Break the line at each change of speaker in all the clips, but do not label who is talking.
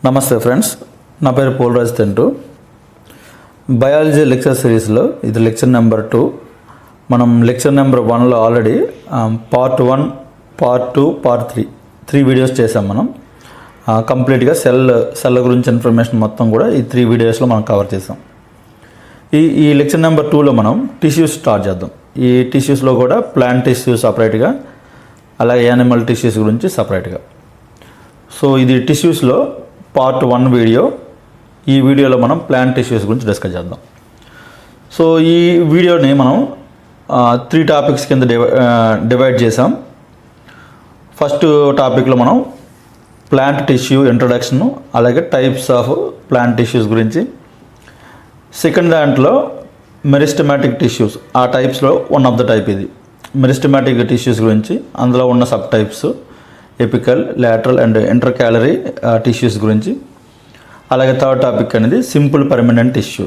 నమస్తే ఫ్రెండ్స్, నా పేరు పోలరాజ్ తెంటు. బయాలజీ లెక్చర్ సిరీస్లో ఇది లెక్చర్ నెంబర్ 2. మనం లెక్చర్ నెంబర్ 1లో already part 1, part 2, part 3 videos చేసాం. మనం కంప్లీట్గా సెల్ గురించి ఇన్ఫర్మేషన్ మొత్తం కూడా ఈ 3 వీడియోస్లో మనం కవర్ చేసాం. ఈ లెక్చర్ నెంబర్ 2లో మనం టిష్యూస్ స్టార్ట్ చేద్దాం. ఈ టిష్యూస్లో కూడా ప్లాంట్ టిష్యూస్ సపరేట్గా, అలాగే యానిమల్ టిష్యూస్ గురించి సపరేట్గా. సో ఇది టిష్యూస్లో పార్ట్ 1 వీడియో. ఈ వీడియోలో మనం ప్లాంట్ టిష్యూస్ గురించి డిస్కస్ చేద్దాం. సో ఈ వీడియోని మనం 3 టాపిక్స్ కింద డివైడ్ చేసాం. ఫస్ట్ టాపిక్లో మనం ప్లాంట్ టిష్యూ ఇంట్రొడక్షన్, అలాగే టైప్స్ ఆఫ్ ప్లాంట్ టిష్యూస్ గురించి. సెకండ్ దాంట్లో మెరిస్టమాటిక్ టిష్యూస్, ఆ టైప్స్లో వన్ ఆఫ్ ద టైప్ ఇది మెరిస్టమాటిక్ టిష్యూస్ గురించి. అందులో ఉన్న sub types apical, lateral and intercalary tissues గురించి. అలాగే థర్డ్ టాపిక్ అనేది సింపుల్ పర్మనెంట్ టిష్యూ.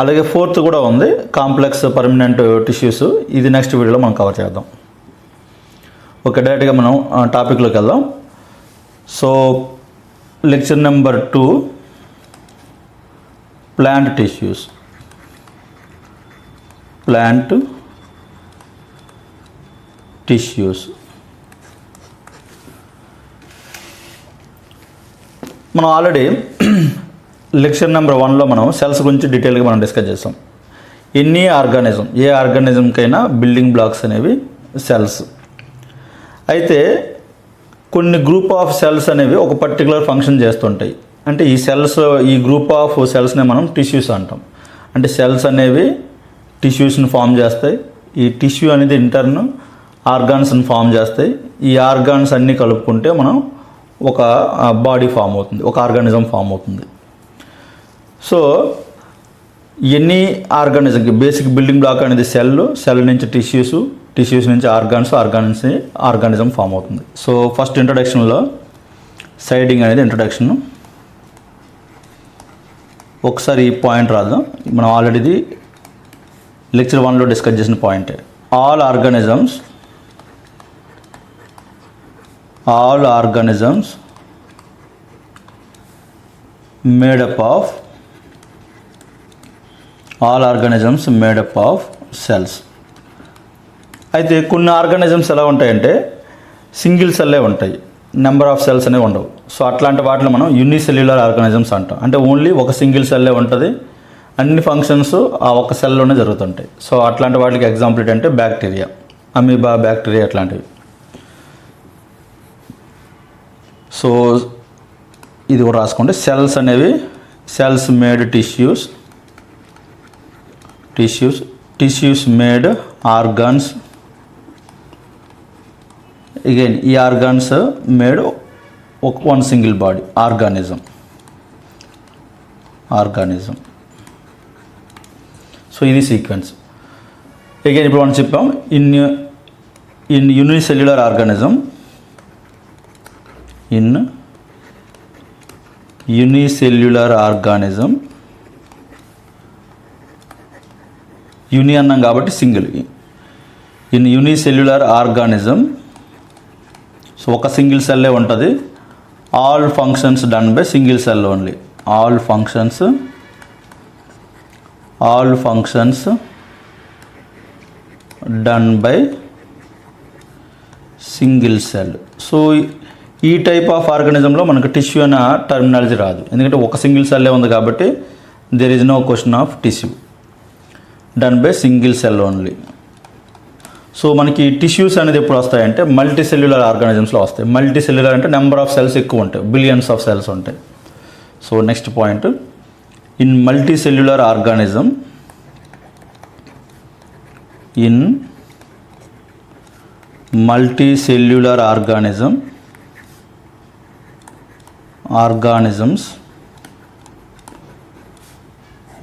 అలాగే ఫోర్త్ కూడా ఉంది, కాంప్లెక్స్ పర్మనెంట్ టిష్యూస్. ఇది నెక్స్ట్ వీడియోలో మనం కవర్ చేద్దాం. ఓకే, డైరెక్ట్గా మనం టాపిక్లోకి వెళ్దాం. So lecture number 2, plant tissues. Plant tissues మనం ఆల్రెడీ లెక్చర్ నెంబర్ 1లో మనం సెల్స్ గురించి డీటెయిల్గా మనం డిస్కస్ చేస్తాం. ఎనీ ఆర్గానిజం, ఏ ఆర్గానిజంకైనా బిల్డింగ్ బ్లాక్స్ అనేవి సెల్స్. అయితే కొన్ని గ్రూప్ ఆఫ్ సెల్స్ అనేవి ఒక పర్టికులర్ ఫంక్షన్ చేస్తుంటాయి. అంటే ఈ గ్రూప్ ఆఫ్ సెల్స్ని మనం టిష్యూస్ అంటాం. అంటే సెల్స్ అనేవి టిష్యూస్ని ఫామ్ చేస్తాయి. ఈ టిష్యూ అనేది ఇంటర్న్ ఆర్గాన్స్ని ఫామ్ చేస్తాయి. ఈ ఆర్గాన్స్ అన్నీ కలుపుకుంటే మనం ఒక బాడీ ఫామ్ అవుతుంది, ఒక ఆర్గానిజం ఫామ్ అవుతుంది. సో ఎన్ని ఆర్గానిజంకి బేసిక్ బిల్డింగ్ బ్లాక్ అనేది సెల్ నుంచి టిష్యూస్ నుంచి ఆర్గానిజం ఫామ్ అవుతుంది. సో ఫస్ట్ ఇంట్రొడక్షన్లో సైడింగ్ అనేది ఇంట్రొడక్షన్. ఒకసారి ఈ పాయింట్ రాద్దాం. మనం ఆల్రెడీ లెక్చర్ 1లో డిస్కస్ చేసిన పాయింటే. All organisms made up of cells. అయితే కొన్ని ఆర్గానిజమ్స్ ఎలా ఉంటాయంటే సింగిల్ సెల్లే ఉంటాయి, నెంబర్ ఆఫ్ సెల్స్ అనేవి ఉండవు. సో అట్లాంటి వాటిలో మనం యూనిసెల్యులర్ ఆర్గానిజమ్స్ అంటాం. అంటే ఓన్లీ ఒక సింగిల్ సెల్లే ఉంటుంది, అన్ని ఫంక్షన్స్ ఆ ఒక సెల్లోనే జరుగుతుంటాయి. సో అట్లాంటి వాటికి ఎగ్జాంపుల్ ఏంటంటే బ్యాక్టీరియా, అమీబా, బ్యాక్టీరియా అట్లాంటివి. సో ఇది కూడా రాసుకోండి. సెల్స్ అనేవి cells made tissues made organs. Again ఈ organs made one single body organism. So ఇది సీక్వెన్స్. అగైన్ ఇప్పుడు మనం చెప్పాం ఇన్ యూనిసెల్యులర్ ఆర్గానిజం, యూని అన్నాం కాబట్టి single. In unicellular organism, so ఒక సింగిల్ సెల్లే ఉంటుంది. All functions done by single cell only. All functions done by single cell. So ఈ టైప్ ఆఫ్ ఆర్గానిజంలో మనకు టిష్యూ అనే టర్మినాలజీ రాదు, ఎందుకంటే ఒక సింగిల్ సెల్లే ఉంది కాబట్టి there is no question of tissue. Done by single cell only. So మనకి టిష్యూస్ అనేది ఎప్పుడు వస్తాయంటే మల్టీ సెల్యులర్ ఆర్గానిజమ్స్లో వస్తాయి. మల్టీ సెల్యులర్ అంటే నెంబర్ ఆఫ్ సెల్స్ ఎక్కువ ఉంటాయి, బిలియన్స్ ఆఫ్ సెల్స్ ఉంటాయి. So next point, in multi cellular organism,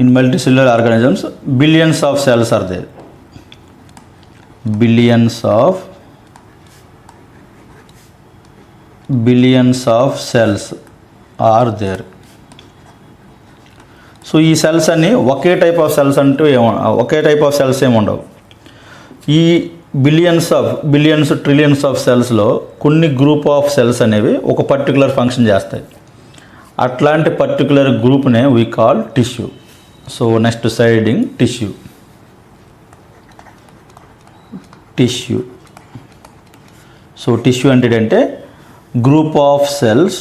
in multicellular organisms billions of cells are there. Billions of cells are there. So ఈ cells అన్ని ఒకే type of cells ఏమి ఉండవు. ఈ trillions of సెల్స్లో కొన్ని group of cells అనేవి ఒక particular function చేస్తాయి. అట్లాంటి పర్టికులర్ గ్రూప్నే we call tissue. So next siding tissue. So tissue అంటే ఏంటంటే group of cells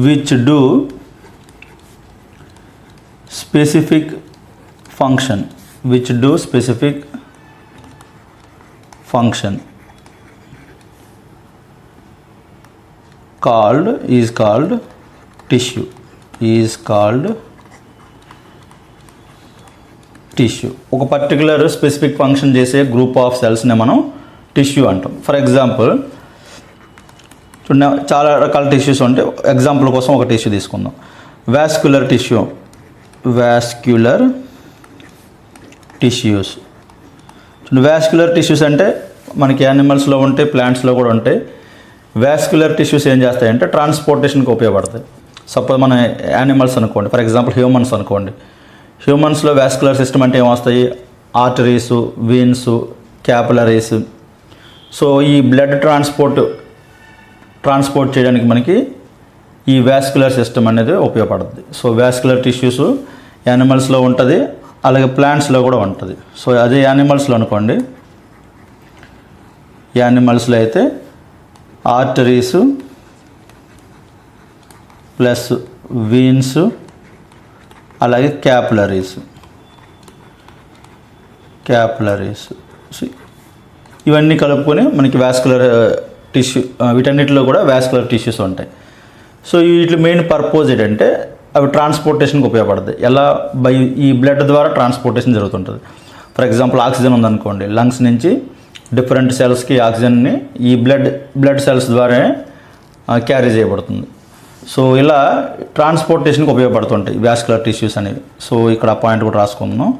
which do specific function is called tissue. ఒక పర్టికులర్ స్పెసిఫిక్ ఫంక్షన్ చేసే గ్రూప్ ఆఫ్ సెల్స్ని మనం టిష్యూ అంటాం. ఫర్ ఎగ్జాంపుల్ చూడండి, చాలా రకాల టిష్యూస్ ఉంటాయి. ఎగ్జాంపుల్ కోసం ఒక టిష్యూ తీసుకుందాం. Vascular tissues. వాస్క్యులర్ టిష్యూస్ అంటే మనకి యానిమల్స్లో ఉంటాయి, ప్లాంట్స్లో కూడా ఉంటాయి. వాస్క్యులర్ టిష్యూస్ ఏం చేస్తాయంటే ట్రాన్స్పోర్టేషన్కి ఉపయోగపడతాయి. సపోజ్ మన యానిమల్స్ అనుకోండి, ఫర్ ఎగ్జాంపుల్ హ్యూమన్స్ అనుకోండి. హ్యూమన్స్లో వాస్క్యులర్ సిస్టమ్ అంటే ఏమొస్తాయి? ఆర్టరీసు, వీన్స్, క్యాపిలరీస్. సో ఈ బ్లడ్ ట్రాన్స్పోర్ట్ చేయడానికి మనకి ఈ వాస్క్యులర్ సిస్టమ్ అనేది ఉపయోగపడుతుంది. సో వాస్క్యులర్ టిష్యూస్ యానిమల్స్లో ఉంటుంది, అలాగే ప్లాంట్స్లో కూడా ఉంటుంది. సో అదే యానిమల్స్లో అనుకోండి, యానిమల్స్లో అయితే ఆర్టరీస్ ప్లస్ వీన్స్ అలాగే క్యాపిలరీస్. ఇవన్నీ కలుపుకొని మనకి వాస్క్యులర్ టిష్యూ, వీటన్నిటిలో కూడా వాస్క్యులర్ టిష్యూస్ ఉంటాయి. సో వీటి మెయిన్ పర్పస్ ఏంటంటే అవి ట్రాన్స్పోర్టేషన్కి ఉపయోగపడుతుంది. ఎలా? బై ఈ బ్లడ్ ద్వారా ట్రాన్స్పోర్టేషన్ జరుగుతుంటుంది. ఫర్ ఎగ్జాంపుల్ ఆక్సిజన్ ఉందనుకోండి, లంగ్స్ నుంచి డిఫరెంట్ సెల్స్కి ఆక్సిజన్ని ఈ బ్లడ్ సెల్స్ ద్వారానే క్యారీ చేయబడుతుంది. సో ఇలా ట్రాన్స్పోర్టేషన్కి ఉపయోగపడుతుంటాయి వాస్క్యులర్ టిష్యూస్ అనేవి. సో ఇక్కడ ఆ పాయింట్ కూడా రాసుకుందాం.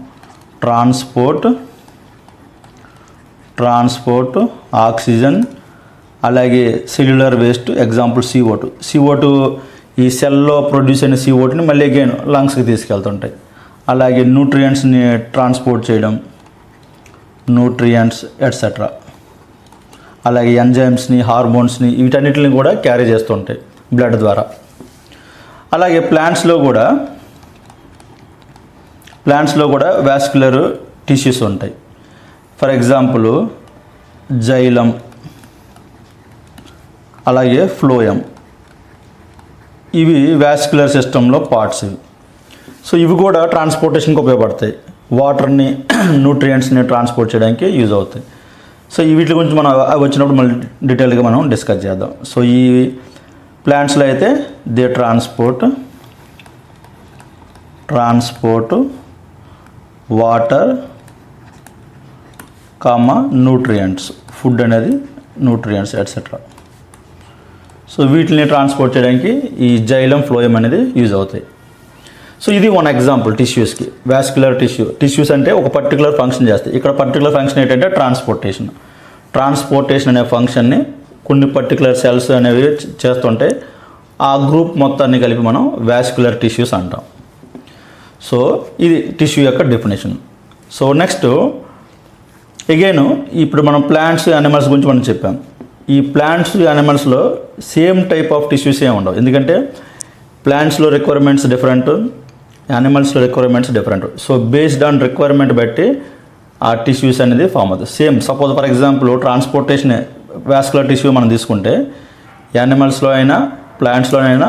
ట్రాన్స్పోర్ట్ ఆక్సిజన్, అలాగే సెల్యులర్ వేస్ట్, ఎగ్జాంపుల్ CO2 ఈ సెల్లో ప్రొడ్యూస్ అయిన CO2ని మళ్ళీ అగైన్ లంగ్స్కి తీసుకెళ్తుంటాయి. అలాగే న్యూట్రియంట్స్ని ట్రాన్స్పోర్ట్ చేయడం, ఎట్సెట్రా. అలాగే ఎంజైమ్స్ని, హార్మోన్స్ని, వీటన్నిటిని కూడా క్యారీ చేస్తుంటాయి బ్లడ్ ద్వారా. అలాగే ప్లాంట్స్లో కూడా వాస్క్యులర్ టిష్యూస్ ఉంటాయి. ఫర్ ఎగ్జాంపుల్ జైలం, అలాగే ఫ్లోయం. ఇవి వాస్క్యులర్ సిస్టంలో పార్ట్స్ ఇవి. సో ఇవి కూడా ట్రాన్స్పోర్టేషన్కి ఉపయోగపడతాయి. వాటర్ని, న్యూట్రియంట్స్ని ట్రాన్స్పోర్ట్ చేయడానికి యూజ్ అవుతాయి. సో వీటి గురించి మనం వచ్చినప్పుడు మళ్ళీ డీటెయిల్గా మనం డిస్కస్ చేద్దాం. సో ఈ ప్లాంట్స్లో అయితే they transport water, nutrients, food అనేది న్యూట్రియంట్స్ ఎట్సెట్రా. సో వీటిని ట్రాన్స్పోర్ట్ చేయడానికి ఈ జైలం, ఫ్లోయం అనేది యూజ్ అవుతాయి. సో ఇది వన్ ఎగ్జాంపుల్ టిష్యూస్కి. వాస్క్యులర్ టిష్యూస్ అంటే ఒక పర్టికులర్ ఫంక్షన్ చేస్తాయి. ఇక్కడ పర్టికులర్ ఫంక్షన్ ఏంటంటే ట్రాన్స్పోర్టేషన్ అనే ఫంక్షన్ని కొన్ని పర్టికులర్ సెల్స్ అనేవి చేస్తుంటే ఆ గ్రూప్ మొత్తాన్ని కలిపి మనం వాస్క్యులర్ టిష్యూస్ అంటాం. సో ఇది టిష్యూ యొక్క డెఫినేషన్. సో నెక్స్ట్ అగైన్ ఇప్పుడు మనం ప్లాంట్స్, యానిమల్స్ గురించి మనం చెప్పాం. ఈ ప్లాంట్స్, యానిమల్స్లో సేమ్ టైప్ ఆఫ్ టిష్యూస్ ఏమి ఉండవు. ఎందుకంటే ప్లాంట్స్లో రిక్వైర్మెంట్స్ డిఫరెంట్, యానిమల్స్లో requirements different. So based on requirement బట్టి ఆ టిష్యూస్ అనేది ఫామ్ అవుతుంది. Same suppose for example transportation vascular tissue మనం తీసుకుంటే యానిమల్స్లో అయినా ప్లాంట్స్లో అయినా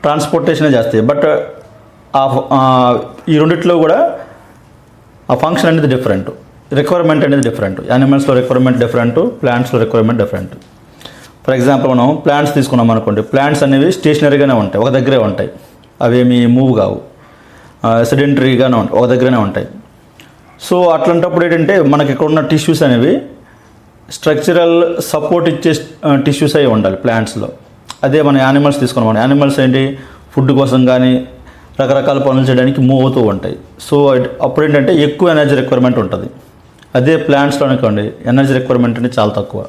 ట్రాన్స్పోర్టేషనే చేస్తాయి. బట్ ఈ రెండిట్లో కూడా ఆ ఫంక్షన్ అనేది డిఫరెంట్, రిక్వైర్మెంట్ అనేది డిఫరెంట్. యానిమల్స్లో రిక్వైర్మెంట్ డిఫరెంట్, ప్లాంట్స్లో రిక్వైర్మెంట్ డిఫరెంట్. ఫర్ ఎగ్జాంపుల్ మనం ప్లాంట్స్ తీసుకున్నాం అనుకోండి, ప్లాంట్స్ అనేవి స్టేషనరీగానే ఉంటాయి, ఒక దగ్గరే ఉంటాయి, అవేమి మూవ్ కావు, సెడెంటరీగానే ఉంటాయి, ఒక దగ్గరనే ఉంటాయి. సో అట్లాంటప్పుడు ఏంటంటే మనకి ఇక్కడ ఉన్న టిష్యూస్ అనేవి స్ట్రక్చరల్ సపోర్ట్ ఇచ్చే టిష్యూస్ అయి ఉండాలి ప్లాంట్స్లో. అదే మన యానిమల్స్ తీసుకున్నాం, మన యానిమల్స్ ఏంటి ఫుడ్ కోసం కానీ రకరకాల పనులు చేయడానికి మూవ్ అవుతూ ఉంటాయి. సో అప్పుడు ఏంటంటే ఎక్కువ ఎనర్జీ రిక్వైర్మెంట్ ఉంటుంది. అదే ప్లాంట్స్లో అనుకోండి ఎనర్జీ రిక్వైర్మెంట్ అనేది చాలా తక్కువ.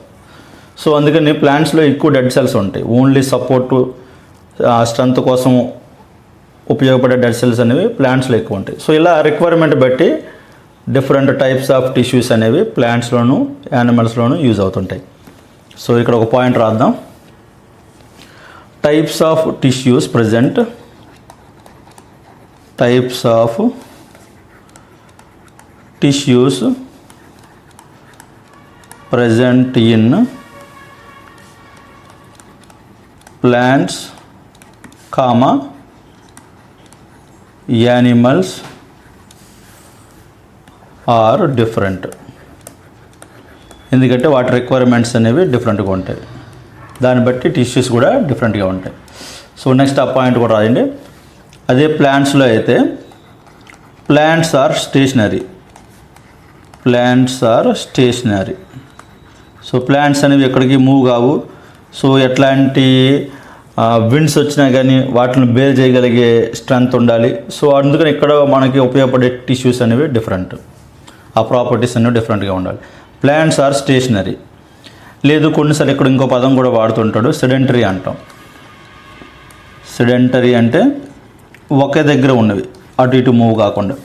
సో అందుకని ప్లాంట్స్లో ఎక్కువ డెడ్ సెల్స్ ఉంటాయి, ఓన్లీ సపోర్టు స్ట్రెంత్ కోసం ఉపయోగపడే డెడ్ సెల్స్ అనేవి ప్లాంట్స్లో ఎక్కువ ఉంటాయి. సో ఇలా రిక్వైర్మెంట్ బట్టి డిఫరెంట్ టైప్స్ ఆఫ్ టిష్యూస్ అనేవి ప్లాంట్స్లోను యానిమల్స్లోను యూజ్ అవుతుంటాయి. సో ఇక్కడ ఒక పాయింట్ రాద్దాం. Types of tissues present, types of tissues present in plants, comma, animals are different. ఎందుకంటే వాటి రిక్వైర్మెంట్స్ అనేవి డిఫరెంట్గా ఉంటాయి, దాన్ని బట్టి టిష్యూస్ కూడా డిఫరెంట్గా ఉంటాయి. సో నెక్స్ట్ ఆ పాయింట్ కూడా రాయండి. అదే ప్లాంట్స్లో అయితే plants are stationary, plants are stationary. So plants అనేవి ఎక్కడికి మూవ్ కావు. సో ఎట్లాంటి విండ్స్ వచ్చినా కానీ వాటిని బేర్ చేయగలిగే స్ట్రెంగ్త్ ఉండాలి. సో అందుకని ఇక్కడ మనకి ఉపయోగపడే టిష్యూస్ అనేవి డిఫరెంట్, ఆ ప్రాపర్టీస్ అనేవి డిఫరెంట్గా ఉండాలి. Plants are stationary. లేదు కొన్నిసార్లు ఇక్కడ ఇంకో పదం కూడా వాడుతుంటాడు, సెడెంటరీ అంటాం. సెడెంటరీ అంటే ఒకే దగ్గర ఉన్నవి, అటు ఇటు మూవ్ కాకుండా.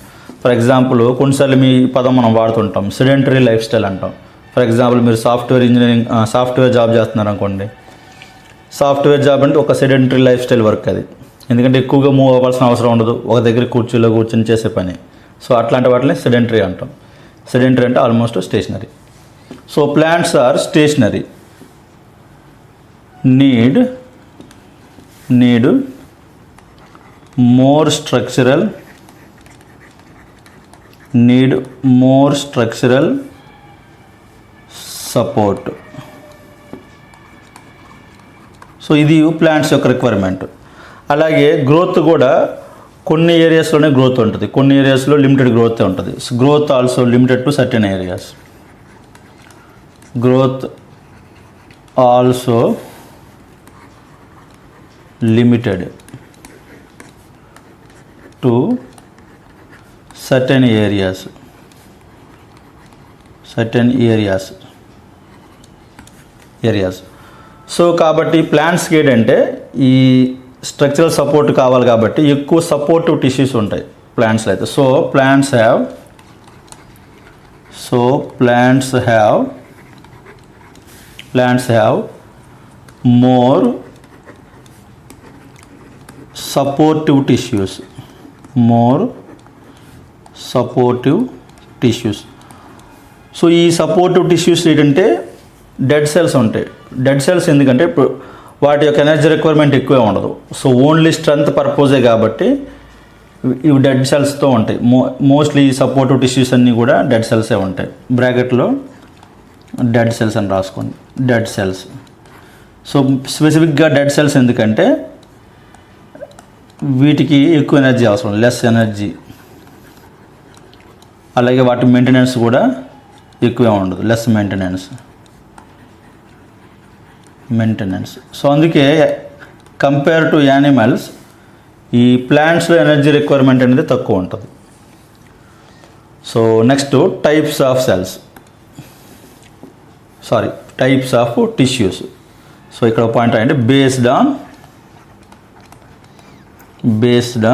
ఫర్ ఎగ్జాంపుల్ కొన్నిసార్లు మీ పదం మనం వాడుతుంటాం, సెడెంటరీ లైఫ్ స్టైల్ అంటాం. ఫర్ ఎగ్జాంపుల్ మీరు సాఫ్ట్వేర్ ఇంజనీరింగ్ సాఫ్ట్వేర్ జాబ్ చేస్తున్నారు అనుకోండి. సాఫ్ట్వేర్ జాబ్ అంటే ఒక సెడెంటరీ లైఫ్ స్టైల్ వర్క్ అది, ఎందుకంటే ఎక్కువగా మూవ్ అవ్వాల్సిన అవసరం ఉండదు, ఒక దగ్గర కూర్చొని చేసే పని. సో అట్లాంటి వాటిని సెడెంటరీ అంటాం. సెడెంటరీ అంటే almost stationary. So plants are stationary, need more structural, need more structural support. So ఇది ప్లాంట్స్ యొక్క రిక్వైర్మెంట్. అలాగే గ్రోత్ కూడా కొన్ని ఏరియాస్లోనే గ్రోత్ ఉంటుంది, కొన్ని ఏరియాస్లో లిమిటెడ్ గ్రోత్ ఉంటుంది. Growth also limited to certain areas. Growth also limited to certain areas. సో కాబట్టి ప్లాంట్స్కి ఏంటంటే ఈ స్ట్రక్చరల్ సపోర్ట్ కావాలి కాబట్టి ఎక్కువ సపోర్టివ్ టిష్యూస్ ఉంటాయి ప్లాంట్స్లో అయితే. So plants have more supportive tissues. So ఈ సపోర్టివ్ టిష్యూస్ ఏంటంటే డెడ్ సెల్స్ ఉంటాయి. డెడ్ సెల్స్ ఎందుకంటే వాటి యొక్క ఎనర్జీ రిక్వైర్మెంట్ ఎక్కువే ఉండదు. సో ఓన్లీ స్ట్రెంత్ పర్పజే కాబట్టి ఇవి డెడ్ సెల్స్తో ఉంటాయి. మోస్ట్లీ ఈ సపోర్టివ్ టిష్యూస్ అన్నీ కూడా డెడ్ సెల్సే ఉంటాయి. బ్రాకెట్లో డెడ్ సెల్స్ అని రాసుకోండి, డెడ్ సెల్స్. సో స్పెసిఫిక్గా డెడ్ సెల్స్ ఎందుకంటే వీటికి ఎక్కువ ఎనర్జీ అవసరం, లెస్ ఎనర్జీ. అలాగే వాటి మెయింటెనెన్స్ కూడా ఎక్కువే ఉండదు, లెస్ మెయింటెనెన్స్. సో అందుకే కంపేర్ టు యానిమల్స్ ఈ ప్లాంట్స్లో ఎనర్జీ రిక్వైర్మెంట్ అనేది తక్కువ ఉంటుంది. So next types of tissues. So ఇక్కడ పాయింట్ అంటే బేస్డ్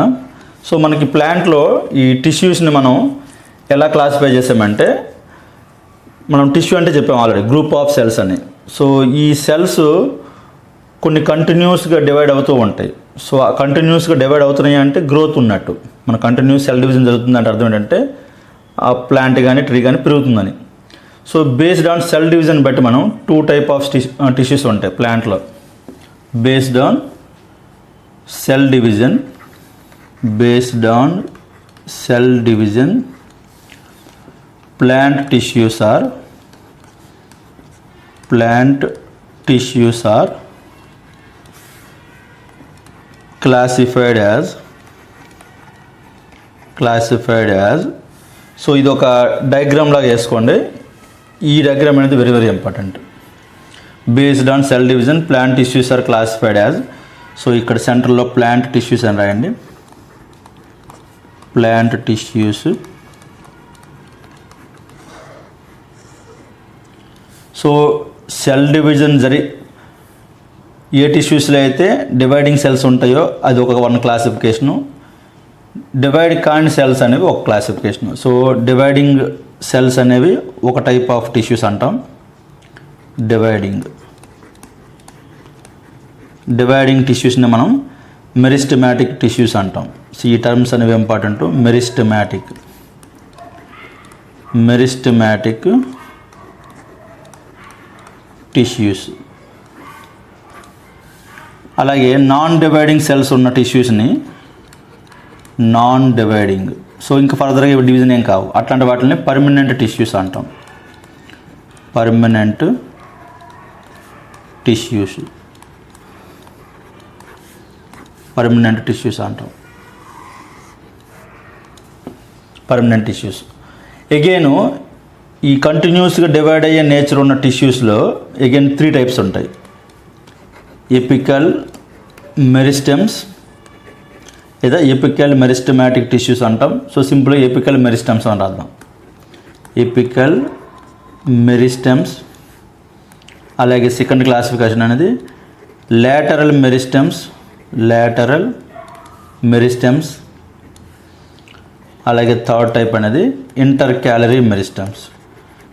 ఆన్. సో మనకి ప్లాంట్లో ఈ టిష్యూస్ని మనం ఎలా క్లాసిఫై చేసామంటే, మనం టిష్యూ అంటే చెప్పాము ఆల్రెడీ, గ్రూప్ ఆఫ్ సెల్స్ అని. సో ఈ సెల్స్ కొన్ని కంటిన్యూస్గా డివైడ్ అవుతూ ఉంటాయి. సో ఆ కంటిన్యూస్గా డివైడ్ అవుతున్నాయి అంటే గ్రోత్ ఉన్నట్టు. మన కంటిన్యూస్ సెల్ డివిజన్ జరుగుతుందంటే అర్థం ఏంటంటే ఆ ప్లాంట్ కానీ ట్రీ కానీ పెరుగుతుందని. So based on cell division బట్టి మనం 2 టైప్ ఆఫ్ టిష్యూస్ ఉంటాయి ప్లాంట్లో. Based on cell division, plant tissues are classified as. So ఇది ఒక డయాగ్రామ్ లాగా వేసుకోండి. ఈ డయాగ్రామ్ అనేది very very important. Based on cell division plant tissues are classified as. So ఇక్కడ సెంటర్లో ప్లాంట్ టిష్యూస్ అని రాయండి, plant tissues. So cell division ఏ టిష్యూస్లో అయితే డివైడింగ్ సెల్స్ ఉంటాయో అది ఒక 1 క్లాసిఫికేషను. డివైడ్ కాని సెల్స్ అనేవి ఒక క్లాసిఫికేషన్. సో డివైడింగ్ సెల్స్ అనేవి ఒక టైప్ ఆఫ్ టిష్యూస్ అంటాం. డివైడింగ్ టిష్యూస్ని మనం మెరిస్టమాటిక్ టిష్యూస్ అంటాం. సో ఈ టర్మ్స్ అనేవి ఇంపార్టెంట్. Meristematic tissues. అలాగే నాన్ డివైడింగ్ సెల్స్ ఉన్న టిష్యూస్ని నాన్ డివైడింగ్, సో ఇంకా ఫర్దర్గా ఇవి డివిజన్ ఏం కావు, అట్లాంటి వాటిని పర్మనెంట్ టిష్యూస్ అంటాం. పర్మనెంట్ టిష్యూస్ అంటాం. Permanent tissues. అగైన్ ఈ కంటిన్యూస్గా డివైడ్ అయ్యే నేచర్ ఉన్న టిష్యూస్లో అగైన్ 3 టైప్స్ ఉంటాయి. ఎపికల్ మెరిస్టెమ్స్ లేదా ఎపికల్ మెరిస్టమాటిక్ టిష్యూస్ అంటాం. సో సింపుల్గా ఎపికల్ మెరిస్టెమ్స్ అని రాద్దాం. ఎపికల్ మెరిస్టెమ్స్. అలాగే సెకండ్ క్లాసిఫికేషన్ అనేది లేటరల్ మెరిస్టెమ్స్. అలాగే థర్డ్ టైప్ అనేది ఇంటర్ క్యాలరీ మెరిస్టెమ్స్.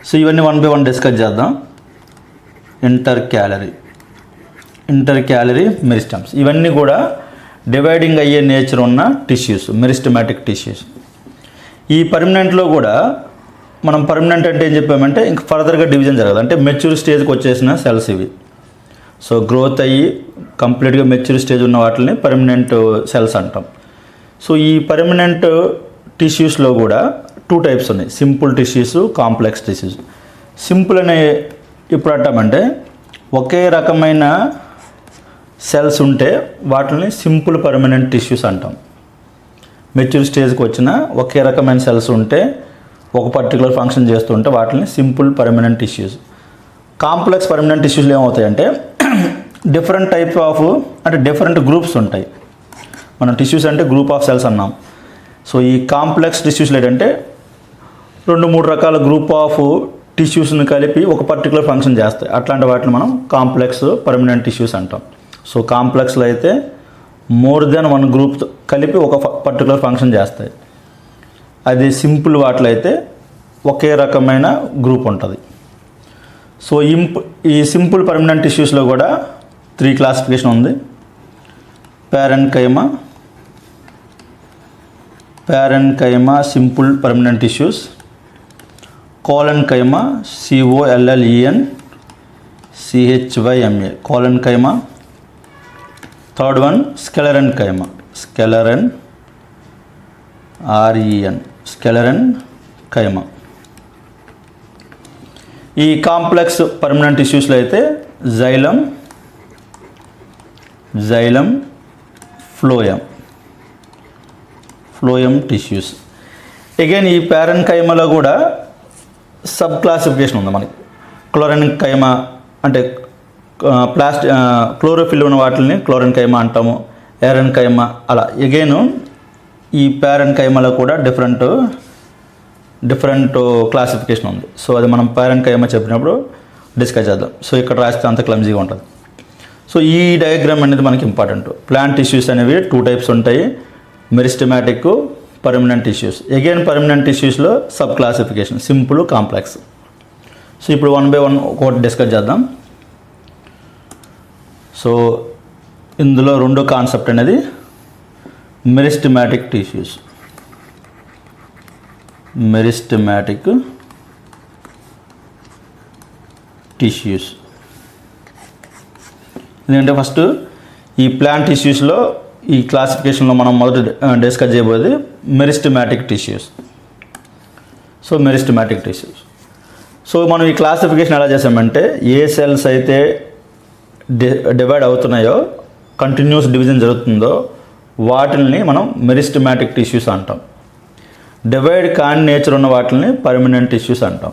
సో ఇవన్నీ 1 by 1 డిస్కస్ చేద్దాం. ఇంటర్ క్యాలరీ మెరిస్టెమ్స్ ఇవన్నీ కూడా డివైడింగ్ అయ్యే నేచర్ ఉన్న టిష్యూస్, మెరిస్టమాటిక్ టిష్యూస్. ఈ పర్మనెంట్లో కూడా మనం పర్మనెంట్ అంటే ఏం చెప్పామంటే ఇంకా ఫర్దర్గా డివిజన్ జరగదు, అంటే మెచ్యూర్ స్టేజ్కి వచ్చేసిన సెల్స్ ఇవి. సో గ్రోత్ అయ్యి కంప్లీట్గా మెచ్యూర్ స్టేజ్ ఉన్న వాటిని పర్మనెంట్ సెల్స్ అంటాం. సో ఈ పర్మనెంట్ టిష్యూస్లో కూడా 2 టైప్స్ ఉన్నాయి. Simple tissues, complex tissues. Simple అనే ఇప్పుడు అంటామంటే ఒకే రకమైన సెల్స్ ఉంటే వాటిని సింపుల్ పర్మనెంట్ టిష్యూస్ అంటాం. మెచ్యూర్ స్టేజ్కి వచ్చిన ఒకే రకమైన సెల్స్ ఉంటే ఒక పర్టికులర్ ఫంక్షన్ చేస్తుంటే వాటిని simple permanent tissues. Complex permanent టిష్యూస్లో ఏమవుతాయంటే డిఫరెంట్ టైప్ ఆఫ్ అంటే డిఫరెంట్ గ్రూప్స్ ఉంటాయి. మనం టిష్యూస్ అంటే గ్రూప్ ఆఫ్ సెల్స్ అన్నాం. సో ఈ కాంప్లెక్స్ టిష్యూస్లో ఏంటంటే 2-3 రకాల గ్రూప్ ఆఫ్ టిష్యూస్ని కలిపి ఒక పర్టికులర్ ఫంక్షన్ చేస్తాయి. అట్లాంటి వాటిని మనం కాంప్లెక్స్ పర్మనెంట్ టిష్యూస్ అంటాం. సో కాంప్లెక్స్లో అయితే మోర్ దెన్ 1 గ్రూప్ కలిపి ఒక పర్టికులర్ ఫంక్షన్ చేస్తాయి. అది సింపుల్ వాటిలో అయితే ఒకే రకమైన గ్రూప్ ఉంటుంది. సో ఈ సింపుల్ పర్మనెంట్ టిష్యూస్లో కూడా 3 క్లాసిఫికేషన్ ఉంది. Parenchyma simple permanent tissues, collenchyma COLLENCHYMA collenchyma. Third one sclerenchyma sclerenchyma. ఈ కాంప్లెక్స్ పర్మనెంట్ టిష్యూస్లో అయితే జైలం ఫ్లోయం టిష్యూస్. అగైన్ ఈ ప్యారెన్కైమాలో కూడా సబ్ క్లాసిఫికేషన్ ఉంది మనకి. క్లోరెన్కైమా అంటే క్లోరోఫిల్ ఉన్న వాటిని క్లోరెన్కైమా అంటాము, ఏరెన్కైమా అలా. అగైన్ ఈ ప్యారెన్కైమాలో కూడా డిఫరెంట్ క్లాసిఫికేషన్ ఉంది. సో అది మనం ప్యారెన్కైమా చెప్పినప్పుడు డిస్కస్ చేద్దాం. సో ఇక్కడ రాస్తే అంత క్లమ్జీగా ఉంటుంది. సో ఈ డయాగ్రామ్ అనేది మనకి ఇంపార్టెంట్. ప్లాంట్ టిష్యూస్ అనేవి 2 టైప్స్ ఉంటాయి, meristematic, permanent tissues. Again permanent టిష్యూస్లో sub classification simple, complex. So ఇప్పుడు 1 by 1 ఒకటి డిస్కస్ చేద్దాం. సో ఇందులో 2వ కాన్సెప్ట్ అనేది మెరిస్టమాటిక్ టిష్యూస్. ఎందుకంటే ఫస్ట్ ఈ ప్లాంట్ టిష్యూస్లో ఈ క్లాసిఫికేషన్లో మనం మొదట డిస్కస్ చేయబోయేది meristematic tissues. So meristematic tissues. So మనం ఈ క్లాసిఫికేషన్ ఎలా చేసామంటే ఏ సెల్స్ అయితే డివైడ్ అవుతున్నాయో, కంటిన్యూస్ డివిజన్ జరుగుతుందో వాటిని మనం మెరిస్టమాటిక్ టిష్యూస్ అంటాం. డివైడ్ కాని నేచర్ ఉన్న వాటిని పర్మనెంట్ టిష్యూస్ అంటాం.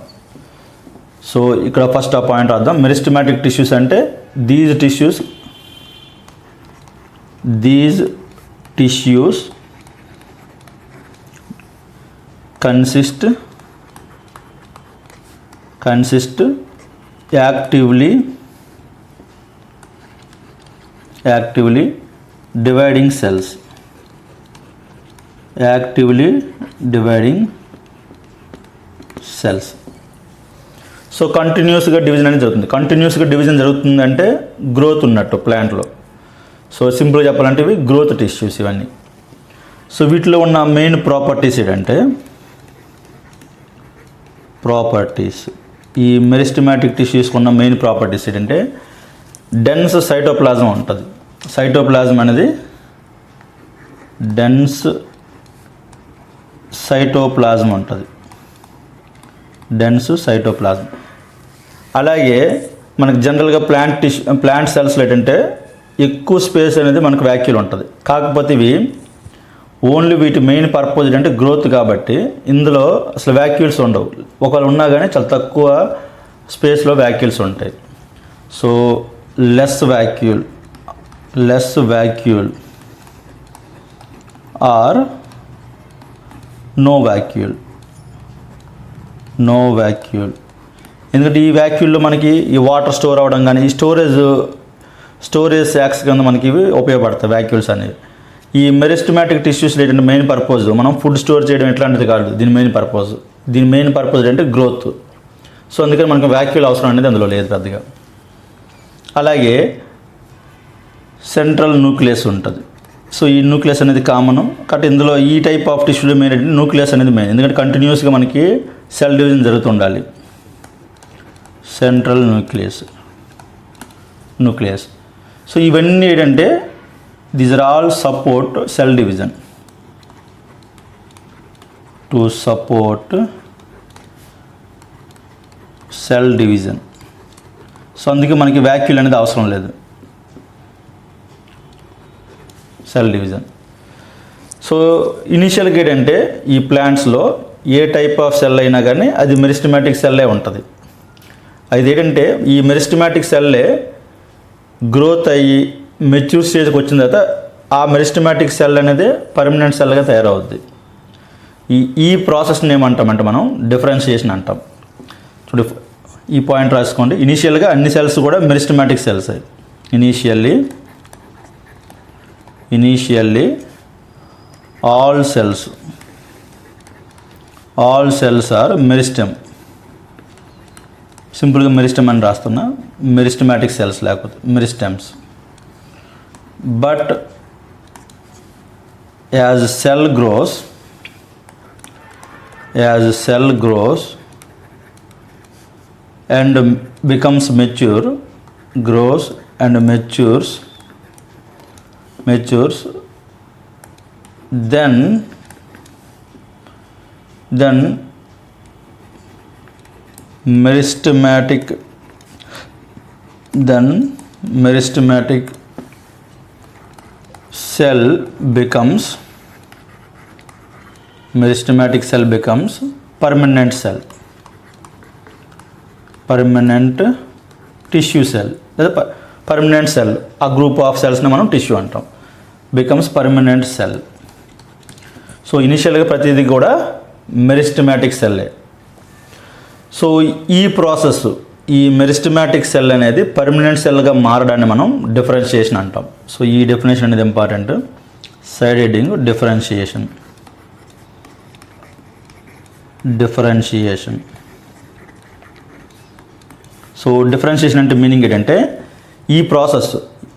సో ఇక్కడ ఫస్ట్ ఆ పాయింట్ రాద్దాం. మెరిస్టమాటిక్ టిష్యూస్ అంటే these tissues consist actively dividing cells actively dividing cells. So కంటిన్యూస్గా డివిజన్ అనేది జరుగుతుంది. కంటిన్యూస్గా డివిజన్ జరుగుతుందంటే గ్రోత్ ఉన్నట్టు ప్లాంట్లో. సో సింపుల్గా చెప్పాలంటే ఇవి గ్రోత్ టిష్యూస్ ఇవన్నీ. సో వీటిలో ఉన్న మెయిన్ ప్రాపర్టీస్ ఏంటంటే ఈ మెరిస్టమాటిక్ టిష్యూస్కి ఉన్న మెయిన్ ప్రాపర్టీస్ ఏంటంటే డెన్స్ సైటోప్లాజం ఉంటుంది. సైటోప్లాజం అనేది డెన్స్ సైటోప్లాజం ఉంటుంది. Dense cytoplasm. అలాగే మనకు జనరల్గా ప్లాంట్ సెల్స్లో ఏంటంటే ఎక్కువ స్పేస్ అనేది మనకు వ్యాక్యూల్ ఉంటుంది. కాకపోతే ఇవి ఓన్లీ వీటి మెయిన్ పర్పస్ ఏంటంటే గ్రోత్ కాబట్టి ఇందులో అసలు వ్యాక్యూల్స్ ఉండవు. ఒకవేళ ఉన్నా కానీ చాలా తక్కువ స్పేస్లో వ్యాక్యూల్స్ ఉంటాయి. So less vacuole or no vacuole. ఎందుకంటే ఈ వ్యాక్యూల్లో మనకి ఈ వాటర్ స్టోర్ అవ్వడం కానీ ఈ స్టోరేజ్ శాక్స్ కింద మనకి ఇవి ఉపయోగపడతాయి వ్యాక్యూల్స్ అనేవి. ఈ మెరిస్టమాటిక్ టిష్యూస్ ఏంటంటే మెయిన్ పర్పస్ మనం ఫుడ్ స్టోర్ చేయడం ఎట్లాంటిది కాదు. దీని మెయిన్ పర్పస్ ఏంటంటే గ్రోత్. సో అందుకని మనకు వ్యాక్యూల్ అవసరం అనేది అందులో లేదు పెద్దగా. అలాగే సెంట్రల్ న్యూక్లియస్ ఉంటుంది. సో ఈ న్యూక్లియస్ అనేది కామన్ కాబట్టి ఇందులో ఈ టైప్ ఆఫ్ టిష్యూలో మెయిన్ ఏంటంటే న్యూక్లియస్ అనేది మెయిన్. ఎందుకంటే కంటిన్యూస్గా మనకి సెల్ డివిజన్ జరుగుతుండాలి. Central nucleus. సో ఇవన్నీ ఏంటంటే these are all support cell division. To support cell division. So అందుకే మనకి వ్యాక్యూల్ అనేది అవసరం లేదు. Cell division. సో ఇనిషియల్గా ఏంటంటే ఈ ప్లాంట్స్లో ఏ టైప్ ఆఫ్ సెల్ అయినా కానీ అది మెరిస్టమాటిక్ సెల్లే ఉంటుంది. అది ఏంటంటే ఈ మెరిస్టమాటిక్ సెల్లే గ్రోత్ అయ్యి మెచ్యూర్ స్టేజ్కి వచ్చిన తర్వాత ఆ మెరిస్టమాటిక్ సెల్ అనేది పర్మనెంట్ సెల్గా తయారవుద్ది. ఈ ప్రాసెస్ని ఏమంటామంటే మనం డిఫరెన్షియేషన్ అంటాం. చూడు ఈ పాయింట్ రాసుకోండి. ఇనీషియల్గా అన్ని సెల్స్ కూడా meristematic cells. Initially all cells are meristem. సింపుల్గా మెరిస్టమ్ అని రాస్తున్నా, మెరిస్టమాటిక్ సెల్స్ లేకపోతే meristems. But as cell grows and becomes mature, grows and matures, then meristematic cell becomes permanent tissue cell లేదా పర్మనెంట్ సెల్. ఆ group of సెల్స్ని మనం tissue అంటాం. Becomes permanent cell. So ఇనిషియల్గా ప్రతిదీ కూడా మెరిస్టమాటిక్ సెల్లే. సో ఈ ప్రాసెస్ ఈ మెరిస్టమాటిక్ సెల్ అనేది పర్మనెంట్ సెల్గా మారడాన్ని మనం డిఫరెన్షియేషన్ అంటాం. సో ఈ డెఫినేషన్ అనేది important. Side heading differentiation. So differentiation అంటే మీనింగ్ ఏంటంటే ఈ ప్రాసెస్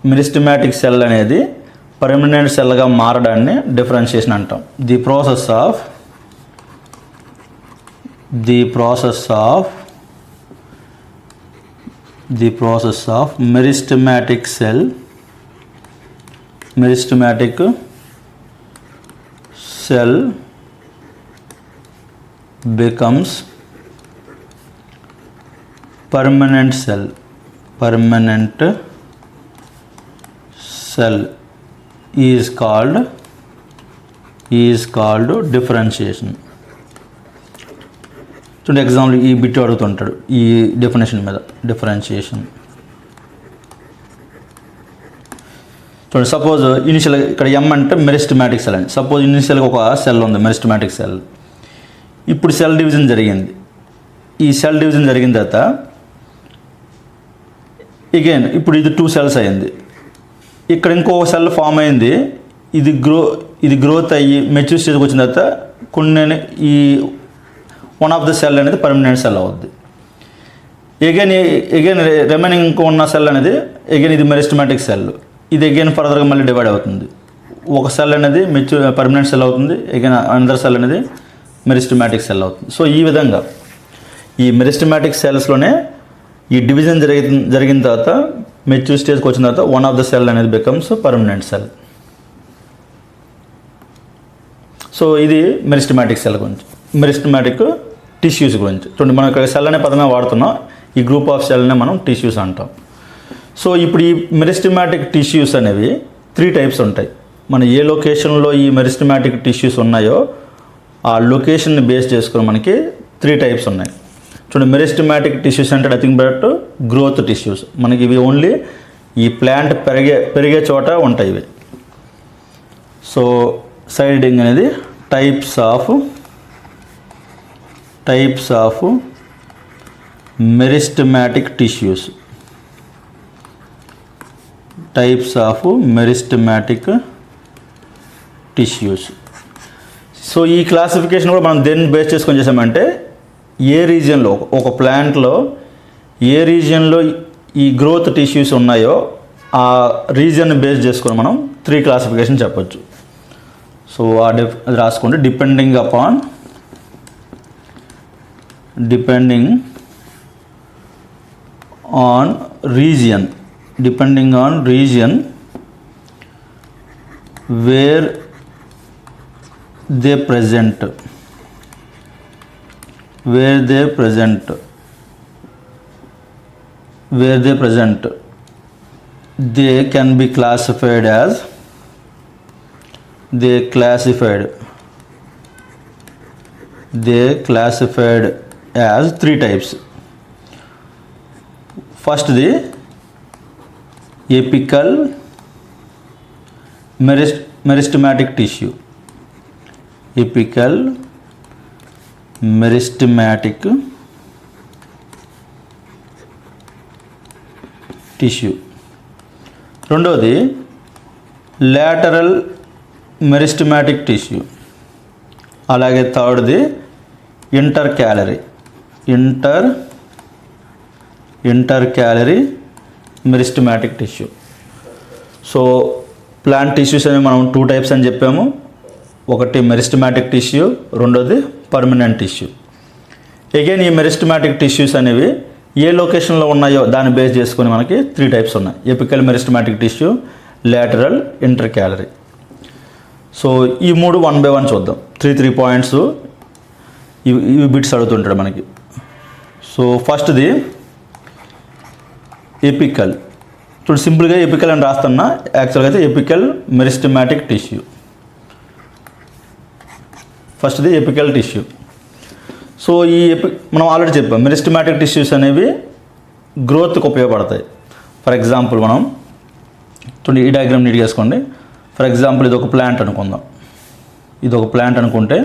మెరిస్టమాటిక్ సెల్ అనేది పర్మనెంట్ సెల్గా మారడాన్ని డిఫరెన్షియేషన్ అంటాం. The process of meristematic cell becomes permanent cell is called differentiation. చూడండి ఎగ్జాంపుల్ ఈ బిట్ అడుగుతుంటాడు ఈ డెఫినేషన్ మీద. డిఫరెన్షియేషన్ చూడండి. సపోజ్ ఇనిషియల్గా ఇక్కడ ఎం అంటే మెరిస్టమాటిక్ సెల్ అని. సపోజ్ ఇనిషియల్గా ఒక సెల్ ఉంది మెరిస్టమాటిక్ సెల్. ఇప్పుడు సెల్ డివిజన్ జరిగింది. ఈ సెల్ డివిజన్ జరిగిన తర్వాత ఇప్పుడు ఇది 2 సెల్స్ అయింది. ఇక్కడ ఇంకో సెల్ ఫామ్ అయింది. ఇది గ్రోత్ అయ్యి మెచ్యూర్ స్టేజ్కి వచ్చిన తర్వాత కొన్ని ఈ వన్ ఆఫ్ ద సెల్ అనేది పర్మనెంట్ సెల్ అవుద్ది. ఎగైన్ రిమైనింగ్ ఇంకో ఉన్న సెల్ అనేది ఎగైన్ ఇది మెరిస్టమాటిక్ సెల్. ఇది ఎగైన్ ఫర్దర్గా మళ్ళీ డివైడ్ అవుతుంది. ఒక సెల్ అనేది పర్మనెంట్ సెల్ అవుతుంది, ఎగైన్ అనదర్ సెల్ అనేది మెరిస్టమాటిక్ సెల్ అవుతుంది. సో ఈ విధంగా ఈ మెరిస్టమాటిక్ సెల్స్లోనే ఈ డివిజన్ జరిగిన తర్వాత మెచ్యూర్ స్టేజ్కి వచ్చిన తర్వాత వన్ ఆఫ్ ద సెల్ అనేది బికమ్స్ పర్మనెంట్ సెల్. సో ఇది మెరిస్టమాటిక్ సెల్ గురించి, మెరిస్టమాటిక్ టిష్యూస్ గురించి. చూడండి, మనం ఇక్కడ సెల్ అనే పదమే వాడుతున్నాం. ఈ గ్రూప్ ఆఫ్ సెల్నే మనం టిష్యూస్ అంటాం. సో ఇప్పుడు ఈ మెరిస్టమాటిక్ టిష్యూస్ అనేవి 3 టైప్స్ ఉంటాయి. మన ఏ లొకేషన్లో ఈ మెరిస్టమాటిక్ టిష్యూస్ ఉన్నాయో ఆ లొకేషన్ని బేస్ చేసుకుని మనకి 3 టైప్స్ ఉన్నాయి. చూడండి, మెరిస్టమాటిక్ టిష్యూస్ అంటే నథింగ్ బట్ గ్రోత్ టిష్యూస్. మనకి ఇవి ఓన్లీ ఈ ప్లాంట్ పెరిగే చోట ఉంటాయి ఇవి. సో సైడింగ్ అనేది types of meristematic tissues. So ఈ క్లాసిఫికేషన్ కూడా మనం దేన్ని బేస్ చేసుకొని చేసామంటే ఏ రీజియన్లో ఒక ప్లాంట్లో ఏ రీజియన్లో ఈ గ్రోత్ టిష్యూస్ ఉన్నాయో ఆ రీజియన్ని బేస్ చేసుకొని మనం 3 క్లాసిఫికేషన్ చెప్పొచ్చు. సో అది రాసుకోండి. Depending on region where they present they can be classified as 3 types. First, the apical meristematic tissue. Apical meristematic tissue. రెండోది lateral meristematic tissue. అలాగే థర్డ్ది intercalary meristematic tissue. So plant tissues అనేవి మనం 2 types అని చెప్పాము. ఒకటి meristematic tissue, రెండోది permanent tissue. Again ఈ meristematic tissues అనేవి ఏ లొకేషన్లో ఉన్నాయో దాన్ని బేస్ చేసుకొని మనకి 3 టైప్స్ ఉన్నాయి. Apical meristematic tissue, lateral, intercalary. So ఈ 3 1 by 1 చూద్దాం. 3 పాయింట్స్ ఇవి బిట్స్ అడుగుతుంటాడు మనకి. సో ఫస్ట్ది ఎపికల్. చూడు, సింపుల్గా ఎపికల్ అని రాస్తున్నా, యాక్చువల్గా అయితే ఎపికల్ మెరిస్టమాటిక్ టిష్యూ. ఫస్ట్ది ఎపికల్ టిష్యూ. సో మనం ఆల్రెడీ చెప్పాం మెరిస్టమాటిక్ టిష్యూస్ అనేవి గ్రోత్కి ఉపయోగపడతాయి. ఫర్ ఎగ్జాంపుల్ మనం ఈ డయాగ్రామ్ నీట్గా వేసుకోండి. ఫర్ ఎగ్జాంపుల్ ఇది ఒక ప్లాంట్ అనుకుందాం. ఇది ఒక ప్లాంట్ అనుకుంటే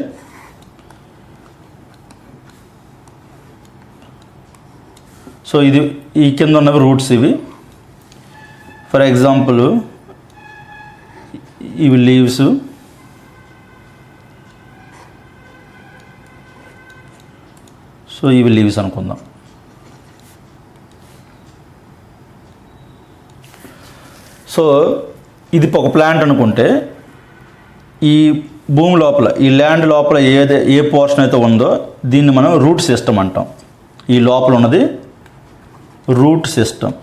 సో ఇది ఈ కింద ఉన్నవి రూట్స్ ఇవి. ఫర్ ఎగ్జాంపుల్ ఇవి లీవ్స్, సో ఇవి లీవ్స్ అనుకుందాం. సో ఇది ఒక ప్లాంట్ అనుకుంటే ఈ భూమి లోపల ఈ ల్యాండ్ లోపల ఏ పోర్షన్ అయితే ఉందో దీన్ని మనం రూట్ సిస్టమ్ అంటాం. ఈ లోపల ఉన్నది రూట్ సిస్టమ్.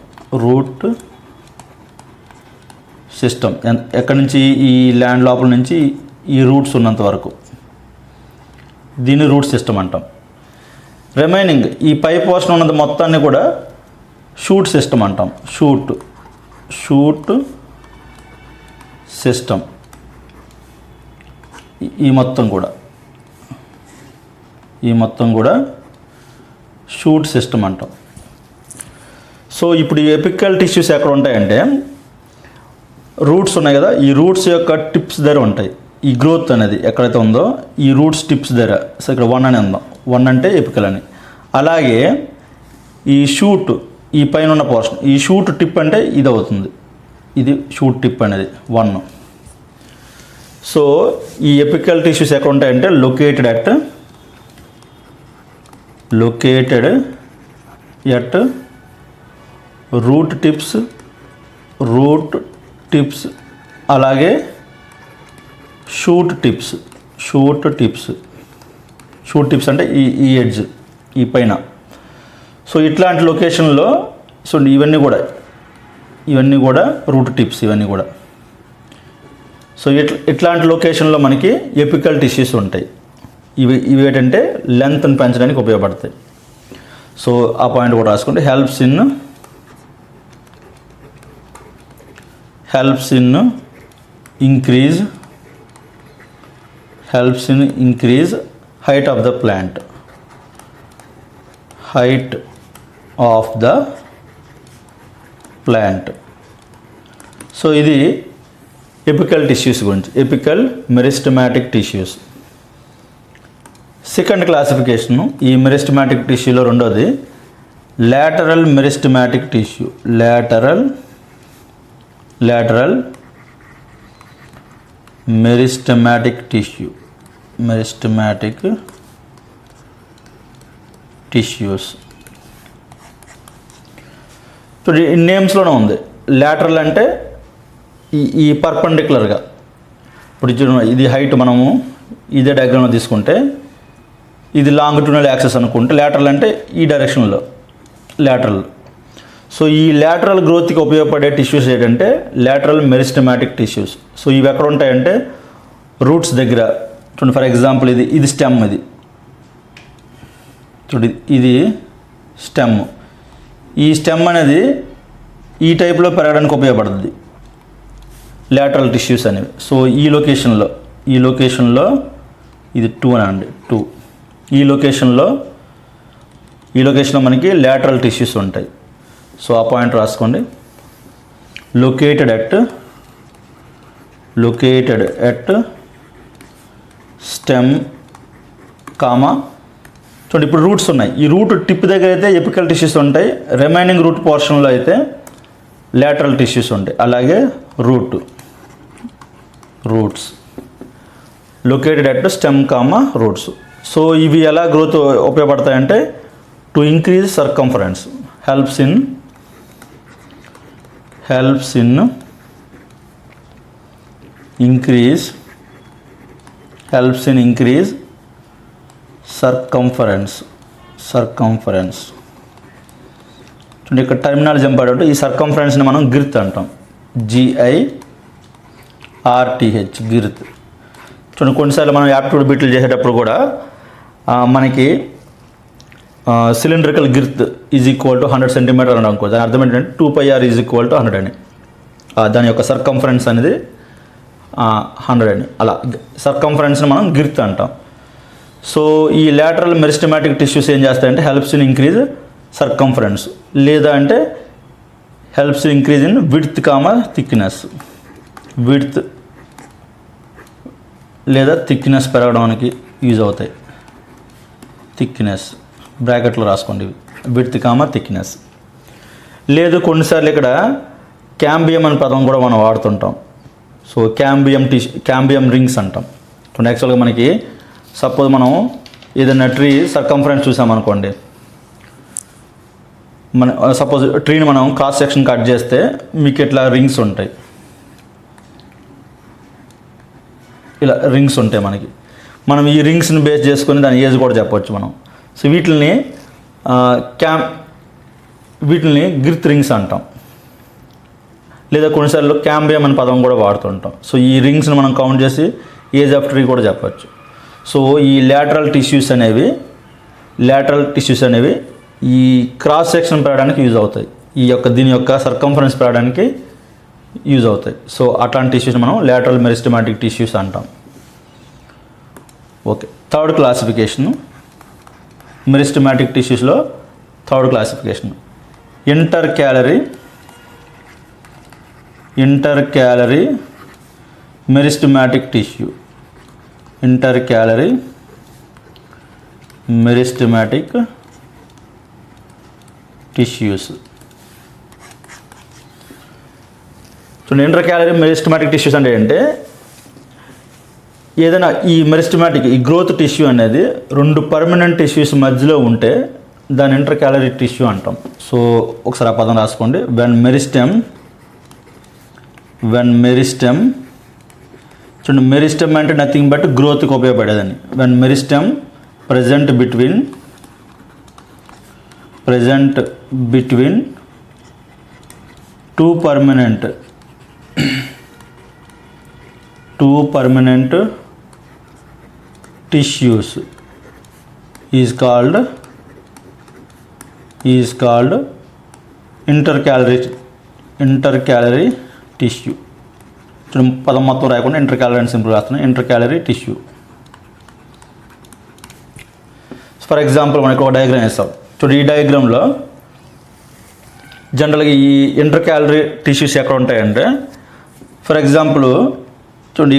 ఎక్కడి నుంచి ఈ ల్యాండ్ లోపల నుంచి ఈ రూట్స్ ఉన్నంత వరకు దీన్ని రూట్ సిస్టమ్ అంటాం. రిమైనింగ్ ఈ పై పోర్షన్ ఉన్నది మొత్తాన్ని కూడా షూట్ సిస్టమ్ అంటాం. Shoot system. ఈ మొత్తం కూడా షూట్ సిస్టమ్ అంటాం. సో ఇప్పుడు ఈ ఎపికల్ టిష్యూస్ ఎక్కడ ఉంటాయంటే రూట్స్ ఉన్నాయి కదా, ఈ రూట్స్ యొక్క టిప్స్ దగ్గర ఉంటాయి. ఈ గ్రోత్ అనేది ఎక్కడైతే ఉందో ఈ రూట్స్ టిప్స్ దగ్గర. సో ఇక్కడ 1 అని ఉందాం, 1 అంటే ఎపికల్ అని. అలాగే ఈ షూట్ ఈ పైన ఉన్న పోర్షన్, ఈ షూట్ టిప్ అంటే ఇది అవుతుంది. ఇది షూట్ టిప్ అనేది 1. సో ఈ ఎపికల్ టిష్యూస్ ఎక్కడ ఉంటాయంటే లొకేటెడ్ ఎట్ రూట్ టిప్స్ అలాగే షూట్ టిప్స్ అంటే ఈ ఎడ్జ్ ఈ పైన. సో ఇట్లాంటి లొకేషన్లో సో ఇవన్నీ కూడా రూట్ టిప్స్ ఇవన్నీ కూడా. సో ఇట్లాంటి లొకేషన్లో మనకి ఎపికల్ టిష్యూస్ ఉంటాయి. ఇవి ఏంటంటే లెంత్ని పెంచడానికి ఉపయోగపడతాయి. సో ఆ పాయింట్ కూడా రాసుకుంటే helps in increase height of the plant. So ఇది ఎపికల్ టిష్యూస్ గురించి, apical meristematic tissues. Second classification ఈ మెరిస్టమాటిక్ టిష్యూలో రెండోది lateral meristematic tissue. Lateral meristematic tissues. So ఈ నేమ్స్లోనే ఉంది. లాటరల్ అంటే ఈ పర్పెండిక్యులర్గా, ఇప్పుడు ఇది హైట్ మనము ఇదే డయాగ్రామ్లో తీసుకుంటే ఇది లాంగిట్యూడినల్ యాక్సెస్ అనుకుంటే లాటరల్ అంటే ఈ డైరెక్షన్లో లాటరల్. సో ఈ లాటరల్ గ్రోత్కి ఉపయోగపడే టిష్యూస్ ఏంటంటే లాటరల్ మెరిస్టమాటిక్ టిష్యూస్. సో ఇవి ఎక్కడ ఉంటాయంటే రూట్స్ దగ్గర. చూడండి, ఫర్ ఎగ్జాంపుల్ ఇది స్టెమ్, ఇది స్టెమ్. ఈ స్టెమ్ అనేది ఈ టైప్లో పెరగడానికి ఉపయోగపడుతుంది లాటరల్ టిష్యూస్ అనేవి. సో ఈ లొకేషన్లో ఇది 2 అనండి, 2 ఈ లొకేషన్లో మనకి లాటరల్ టిష్యూస్ ఉంటాయి. సో ఆ పాయింట్ రాసుకోండి. Located at stem comma. చూడండి, ఇప్పుడు రూట్స్ ఉన్నాయి. ఈ రూట్ టిప్ దగ్గర అయితే ఎపికల్ టిష్యూస్ ఉంటాయి, రిమైనింగ్ రూట్ పోర్షన్లో అయితే లాటరల్ టిష్యూస్ ఉంటాయి. అలాగే roots located at stem comma roots. So ఇవి ఎలా గ్రోత్ ఉపయోగపడతాయంటే to increase circumference, helps in increase circumference. చూడండి, ఇక్కడ టర్మినాలజీ ఇంపార్టెంట్. ఈ సర్కంఫరెన్స్ని మనం గిర్త్ అంటాం, GIRTH, గిర్త్. చూడండి, కొన్నిసార్లు మనం యాప్టిట్యూడ్ బిట్లు చేసేటప్పుడు కూడా మనకి cylindrical girth is equal to 100 centimetre అని అనుకో. దాని అర్థం ఏంటంటే 2πr ఈజ్ ఈక్వల్ టు 100 అని. దాని యొక్క సర్కంఫరెన్స్ అనేది 100 అని. అలా సర్కంఫరెన్స్ని మనం గిర్త్ అంటాం. సో ఈ లాటరల్ మెరిస్టమాటిక్ టిష్యూస్ ఏం చేస్తాయంటే హెల్ప్స్ ఇన్ ఇంక్రీజ్ సర్కంఫరెన్స్, లేదా అంటే helps increase in width comma thickness. Width లేదా థిక్నెస్ పెరగడానికి యూజ్ అవుతాయి. థిక్నెస్ బ్రాకెట్లో రాసుకోండి, విడ్త్ కామా థిక్నెస్. లేదు కొన్నిసార్లు ఇక్కడ క్యాంబియం అనే పదం కూడా మనం వాడుతుంటాం. సో క్యాంబియం రింగ్స్ అంటాం. ఇప్పుడు యాక్చువల్గా మనకి సపోజ్ మనం ఏదైనా ట్రీ సర్కంఫరెన్స్ చూసామనుకోండి, సపోజ్ ట్రీని మనం క్రాస్ సెక్షన్ కట్ చేస్తే మీకు ఇట్లా రింగ్స్ ఉంటాయి, ఇలా రింగ్స్ ఉంటాయి మనకి. మనం ఈ రింగ్స్ని బేస్ చేసుకొని దాని ఏజ్ కూడా చెప్పవచ్చు మనం. సో వీటిని గిర్త్ రింగ్స్ అంటాం, లేదా కొన్నిసార్లు క్యాంబియం అనే పదం కూడా వాడుతుంటాం. సో ఈ రింగ్స్ని మనం కౌంట్ చేసి ఏజ్ ఆఫ్ ట్రీ కూడా చెప్పచ్చు. సో ఈ లాటరల్ టిష్యూస్ అనేవి ఈ క్రాస్ సెక్షన్ పెరగడానికి యూజ్ అవుతాయి, దీని యొక్క సర్కంఫరెన్స్ పెరగడానికి యూజ్ అవుతాయి. సో అట్లాంటి టిష్యూస్ మనం లాటరల్ మెరిస్టమాటిక్ టిష్యూస్ అంటాం. ఓకే, థర్డ్ క్లాసిఫికేషన్ మెరిస్టమాటిక్ టిష్యూస్లో third classification intercalary meristematic tissue. Intercalary meristematic tissues. చూడండి, ఇంటర్ క్యాలరీ మెరిస్టమాటిక్ టిష్యూస్ అంటే ఏదైనా ఈ మెరిస్టమాటిక్ ఈ గ్రోత్ టిష్యూ అనేది 2 పర్మనెంట్ టిష్యూస్ మధ్యలో ఉంటే దాని ఇంటర్ క్యాలరీ టిష్యూ అంటాం. సో ఒకసారి ఆ పదం రాసుకోండి. వెన్ మెరిస్టెమ్ చూడండి, మెరిస్టెమ్ అంటే నథింగ్ బట్ గ్రోత్కి ఉపయోగపడేదని. When meristem present between 2 permanent tissues is called intercalary tissue. పదం మొత్తం రాయకుండా ఇంటర్క్యాలరీ అని సింపుల్ రాస్తున్నాను. ఇంటర్క్యాలరీ టిష్యూ. ఫర్ ఎగ్జాంపుల్ మనకి ఒక డయాగ్రామ్ వేస్తాం చూడండి. ఈ డయాగ్రామ్లో జనరల్గా ఈ ఇంటర్క్యాలరీ టిష్యూస్ ఎక్కడ ఉంటాయంటే, ఫర్ ఎగ్జాంపుల్ చూడండి,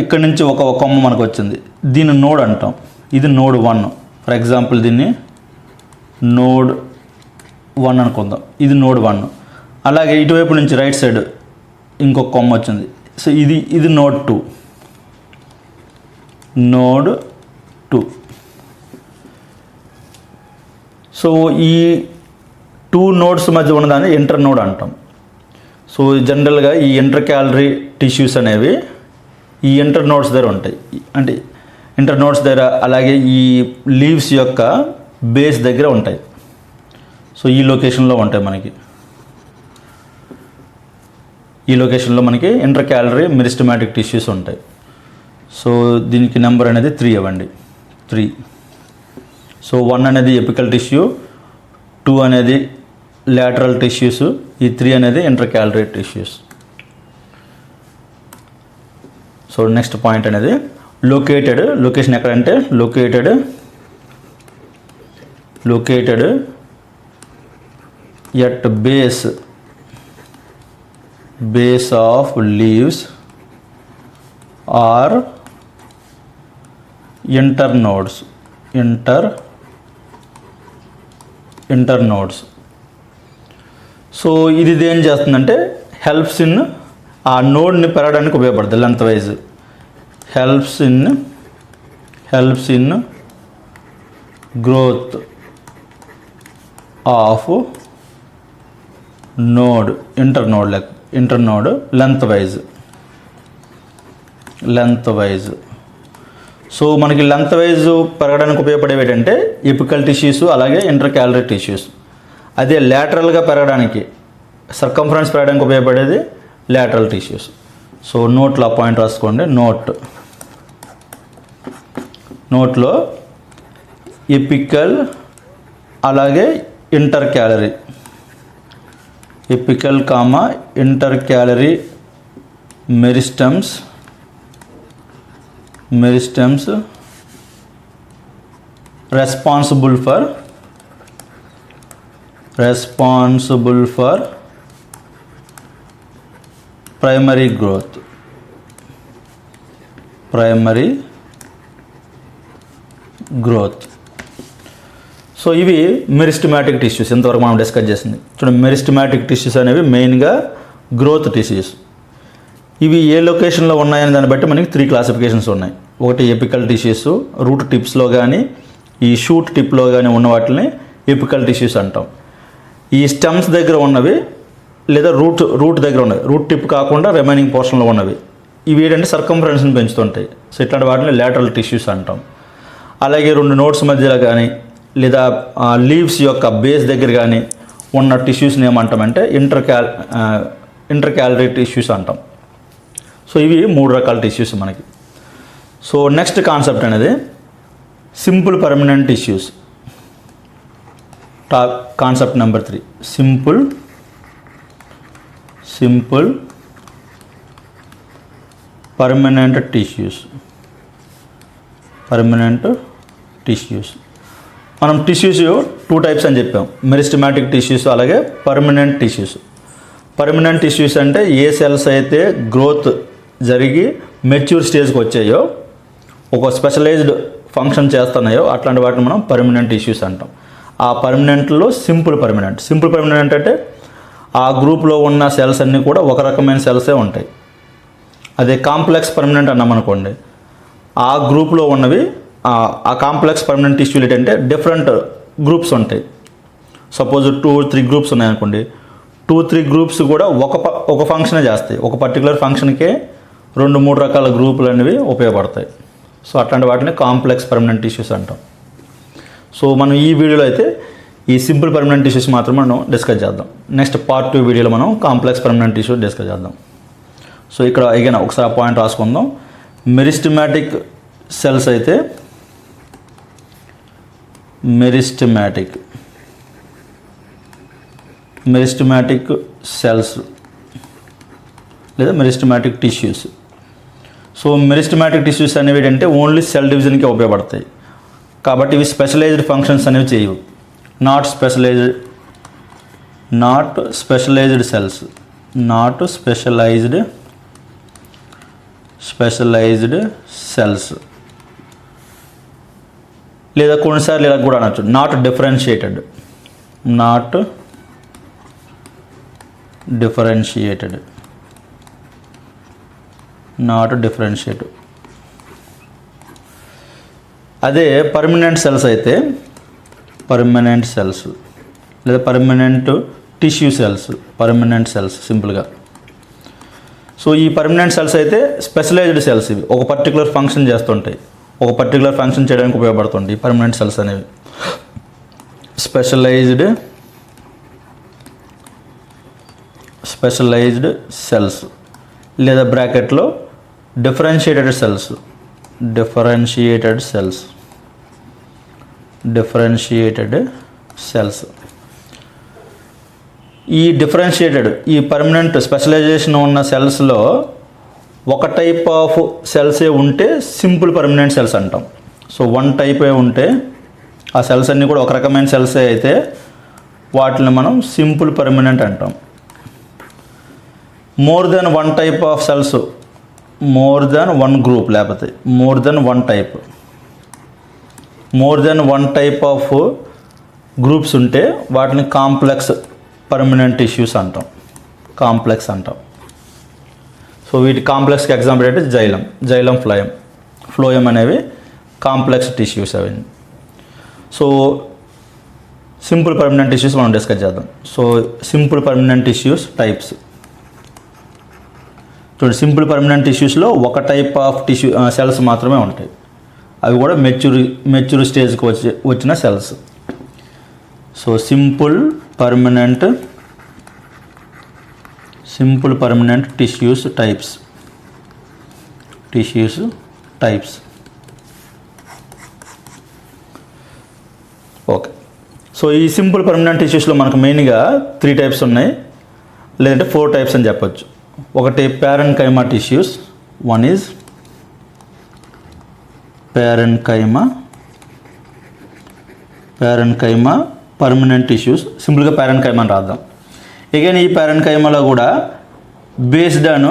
ఇక్కడ నుంచి ఒక కొమ్మ మనకు వచ్చింది. దీన్ని నోడ్ అంటాం. ఇది నోడ్ 1. ఫర్ ఎగ్జాంపుల్ దీన్ని నోడ్ 1 అనుకుందాం. ఇది నోడ్ 1. అలాగే ఇటువైపు నుంచి రైట్ సైడ్ ఇంకొక కొమ్మ వచ్చింది. సో ఇది నోడ్ 2. సో ఈ 2 నోడ్స్ మధ్య ఉన్నదాన్ని ఇంటర్ నోడ్ అంటాం. సో జనరల్గా ఈ ఇంటర్ క్యాలరీ టిష్యూస్ అనేవి ఈ ఇంటర్ నోడ్స్ దగ్గర ఉంటాయి. అంటే ఇంటర్ నోడ్స్ దగ్గర, అలాగే ఈ లీవ్స్ యొక్క బేస్ దగ్గర ఉంటాయి. సో ఈ లొకేషన్లో ఉంటాయి మనకి. ఈ లొకేషన్లో మనకి ఇంటర్ క్యాలరీ మెరిస్టమాటిక్ టిష్యూస్ ఉంటాయి. సో దీనికి నెంబర్ అనేది 3 ఇవ్వండి. 3. సో 1 అనేది ఎపికల్ టిష్యూ, 2 అనేది లాటరల్ టిష్యూస్, ఈ 3 అనేది inter calorie tissues. So next point అనేది లొకేషన్ ఎక్కడంటే located at base of leaves or internodes. So ఇది ఏం చేస్తుందంటే హెల్ప్స్ ఇన్ ఆ నోడ్ని పెరగడానికి ఉపయోగపడుతుంది. Length wise helps in growth of node internode length wise. So మనకి లెంత్ వైజ్ పెరగడానికి ఉపయోగపడేవి ఏంటంటే ఎపికల్ టిష్యూస్, అలాగే ఇంటర్ క్యాలరీ టిష్యూస్. అదే లాటరల్గా పెరగడానికి, సర్కంఫరెన్స్ పెరగడానికి ఉపయోగపడేది లాటరల్ టిష్యూస్. సో నోట్లో ఆ పాయింట్ రాసుకోండి. నోట్లో ఎపికల్ అలాగే inter calorie, apical inter calorie meristems responsible for primary growth. So ఇవి మెరిస్టమాటిక్ టిష్యూస్. ఇంతవరకు మనం డిస్కస్ చేసింది చూడండి. మెరిస్టమాటిక్ టిష్యూస్ అనేవి మెయిన్గా గ్రోత్ టిష్యూస్. ఇవి ఏ లొకేషన్లో ఉన్నాయని దాన్ని బట్టి మనకి 3 క్లాసిఫికేషన్స్ ఉన్నాయి. ఒకటి ఎపికల్ టిష్యూస్, రూట్ టిప్స్లో కానీ ఈ షూట్ టిప్లో కానీ ఉన్న వాటిని ఎపికల్ టిష్యూస్ అంటాం. ఈ స్టెమ్స్ దగ్గర ఉన్నవి లేదా రూట్ దగ్గర ఉన్నవి, రూట్ టిప్ కాకుండా రిమైనింగ్ పోర్షన్లో ఉన్నవి, ఇవి ఏంటంటే సర్కంఫరెన్స్ని పెంచుతుంటాయి. సో ఇట్లాంటి వాటిని లాటరల్ టిష్యూస్ అంటాం. అలాగే 2 నోడ్స్ మధ్యలో కానీ లేదా లీవ్స్ యొక్క బేస్ దగ్గర కానీ ఉన్న టిష్యూస్ని ఏమంటామంటే ఇంటర్ క్యాలరీ టిష్యూస్ అంటాం. సో ఇవి 3 రకాల టిష్యూస్ మనకి. సో నెక్స్ట్ కాన్సెప్ట్ అనేది simple permanent tissues. Concept number 3 simple permanent tissues. మనం టిష్యూస్ 2 టైప్స్ అని చెప్పాం. మెరిస్టమాటిక్ టిష్యూస్ అలాగే పర్మనెంట్ టిష్యూస్. పర్మనెంట్ టిష్యూస్ అంటే ఏ సెల్స్ అయితే గ్రోత్ జరిగి మెచ్యూర్ స్టేజ్కి వచ్చాయో, ఒక స్పెషలైజ్డ్ ఫంక్షన్ చేస్తున్నాయో అట్లాంటి వాటిని మనం పర్మనెంట్ టిష్యూస్ అంటాం. ఆ పర్మనెంట్లో సింపుల్ పర్మనెంట్ అంటే ఆ గ్రూప్లో ఉన్న సెల్స్ అన్నీ కూడా ఒక రకమైన సెల్సే ఉంటాయి. అదే కాంప్లెక్స్ పర్మనెంట్ అన్నామనుకోండి, ఆ గ్రూప్లో ఉన్నవి ఆ కాంప్లెక్స్ పర్మనెంట్ టిష్యూలు ఏంటంటే డిఫరెంట్ గ్రూప్స్ ఉంటాయి. సపోజ్ 2-3 గ్రూప్స్ ఉన్నాయనుకోండి, 2-3 గ్రూప్స్ కూడా ఒక ఫంక్షనే చేస్తాయి. ఒక పర్టికులర్ ఫంక్షన్కే 2-3 రకాల గ్రూపులు అనేవి ఉపయోగపడతాయి. సో అట్లాంటి వాటిని కాంప్లెక్స్ పర్మనెంట్ టిష్యూస్ అంటాం. సో మనం ఈ వీడియోలో అయితే ఈ సింపుల్ పర్మనెంట్ టిష్యూస్ మాత్రం మనం డిస్కస్ చేద్దాం. నెక్స్ట్ పార్ట్ 2 వీడియోలో మనం కాంప్లెక్స్ పర్మనెంట్ టిష్యూ డిస్కస్ చేద్దాం. సో ఇక్కడ అగైన్ ఒకసారి ఆ పాయింట్ రాసుకుందాం. మెరిస్టమాటిక్ సెల్స్ అయితే మెరిస్టమాటిక్ సెల్స్ లేదా meristematic tissues. So meristematic tissues అనేవి ఏంటంటే ఓన్లీ సెల్ డివిజన్కి ఉపయోగపడతాయి. కాబట్టి ఇవి స్పెషలైజ్డ్ ఫంక్షన్స్ అనేవి చేయవు. Not specialised cells, specialised cells. లేదా కొన్నిసార్లు ఇలా కూడా అనొచ్చు, నాట్ డిఫరెన్షియేటెడ్. అదే పర్మనెంట్ సెల్స్ అయితే పర్మనెంట్ సెల్స్ లేదా పర్మనెంట్ టిష్యూ సెల్స్ సింపుల్గా. సో ఈ పర్మనెంట్ సెల్స్ అయితే స్పెషలైజ్డ్ సెల్స్. ఇవి ఒక పర్టికులర్ ఫంక్షన్ చేస్తుంటాయి, ఒక పర్టికులర్ ఫంక్షన్ చేయడానికి ఉపయోగపడుతుంటాయి పర్మనెంట్ సెల్స్ అనేవి. స్పెషలైజ్డ్ సెల్స్ లేదా బ్రాకెట్లో డిఫరెన్షియేటెడ్ సెల్స్. ఈ పర్మనెంట్ స్పెషలైజేషన్ ఉన్న సెల్స్లో ఒక టైప్ ఆఫ్ సెల్సే ఉంటే సింపుల్ పర్మనెంట్ సెల్స్ అంటాం. సో వన్ టైపే ఉంటే ఆ సెల్స్ అన్నీ కూడా ఒక రకమైన సెల్సే అయితే వాటిని మనం సింపుల్ పర్మనెంట్ అంటాం. More than one type of cells, more than one group లేకపోతే more than one type of groups ఉంటే వాటిని కాంప్లెక్స్ పర్మనెంట్ టిష్యూస్ అంటాం. సో వీటి కాంప్లెక్స్కి ఎగ్జాంపుల్ అంటే జైలం ఫ్లోయం అనేవి కాంప్లెక్స్ టిష్యూస్ అవి. సో సింపుల్ పర్మనెంట్ టిష్యూస్ మనం డిస్కస్ చేద్దాం. So simple permanent tissues types చూడండి. సింపుల్ పర్మనెంట్ టిష్యూస్లో ఒక టైప్ ఆఫ్ సెల్స్ మాత్రమే ఉంటాయి. అవి కూడా మెచ్యూర్ స్టేజ్కి వచ్చిన cells. So simple permanent tissues types. Okay. So ఈ సింపుల్ పర్మనెంట్ టిష్యూస్లో మనకు మెయిన్గా 3 టైప్స్ ఉన్నాయి, లేదంటే 4 టైప్స్ అని చెప్పొచ్చు. ఒకటి parenchyma tissues. One is parenchyma permanent tissues. సింపుల్గా ప్యారెన్కైమా అని రాద్దాం. అగైన్ ఈ ప్యారెన్కైమాలో కూడా based on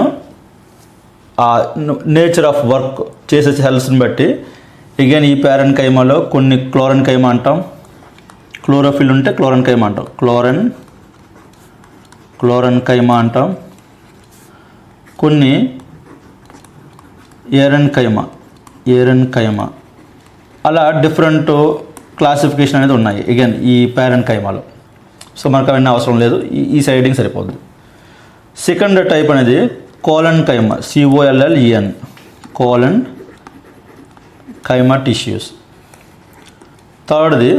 nature of work చేసే సెల్స్ని బట్టి అగైన్ ఈ ప్యారెన్కైమాలో కొన్ని క్లోరెన్కైమా అంటాం, క్లోరోఫిల్ ఉంటే క్లోరెన్కైమా అంటాం, క్లోరెన్కైమా అంటాం. కొన్ని ఏరెన్కైమా అలా డిఫరెంట్ క్లాసిఫికేషన్ అనేది ఉన్నాయి అగైన్ ఈ ప్యారెన్కైమాలో. సో మనకు అవన్నీ అవసరం లేదు, ఈ సైడింగ్ సరిపోద్ది. సెకండ్ టైప్ అనేది కోలన్కైమా, కోలన్కైమా టిష్యూస్. థర్డ్ది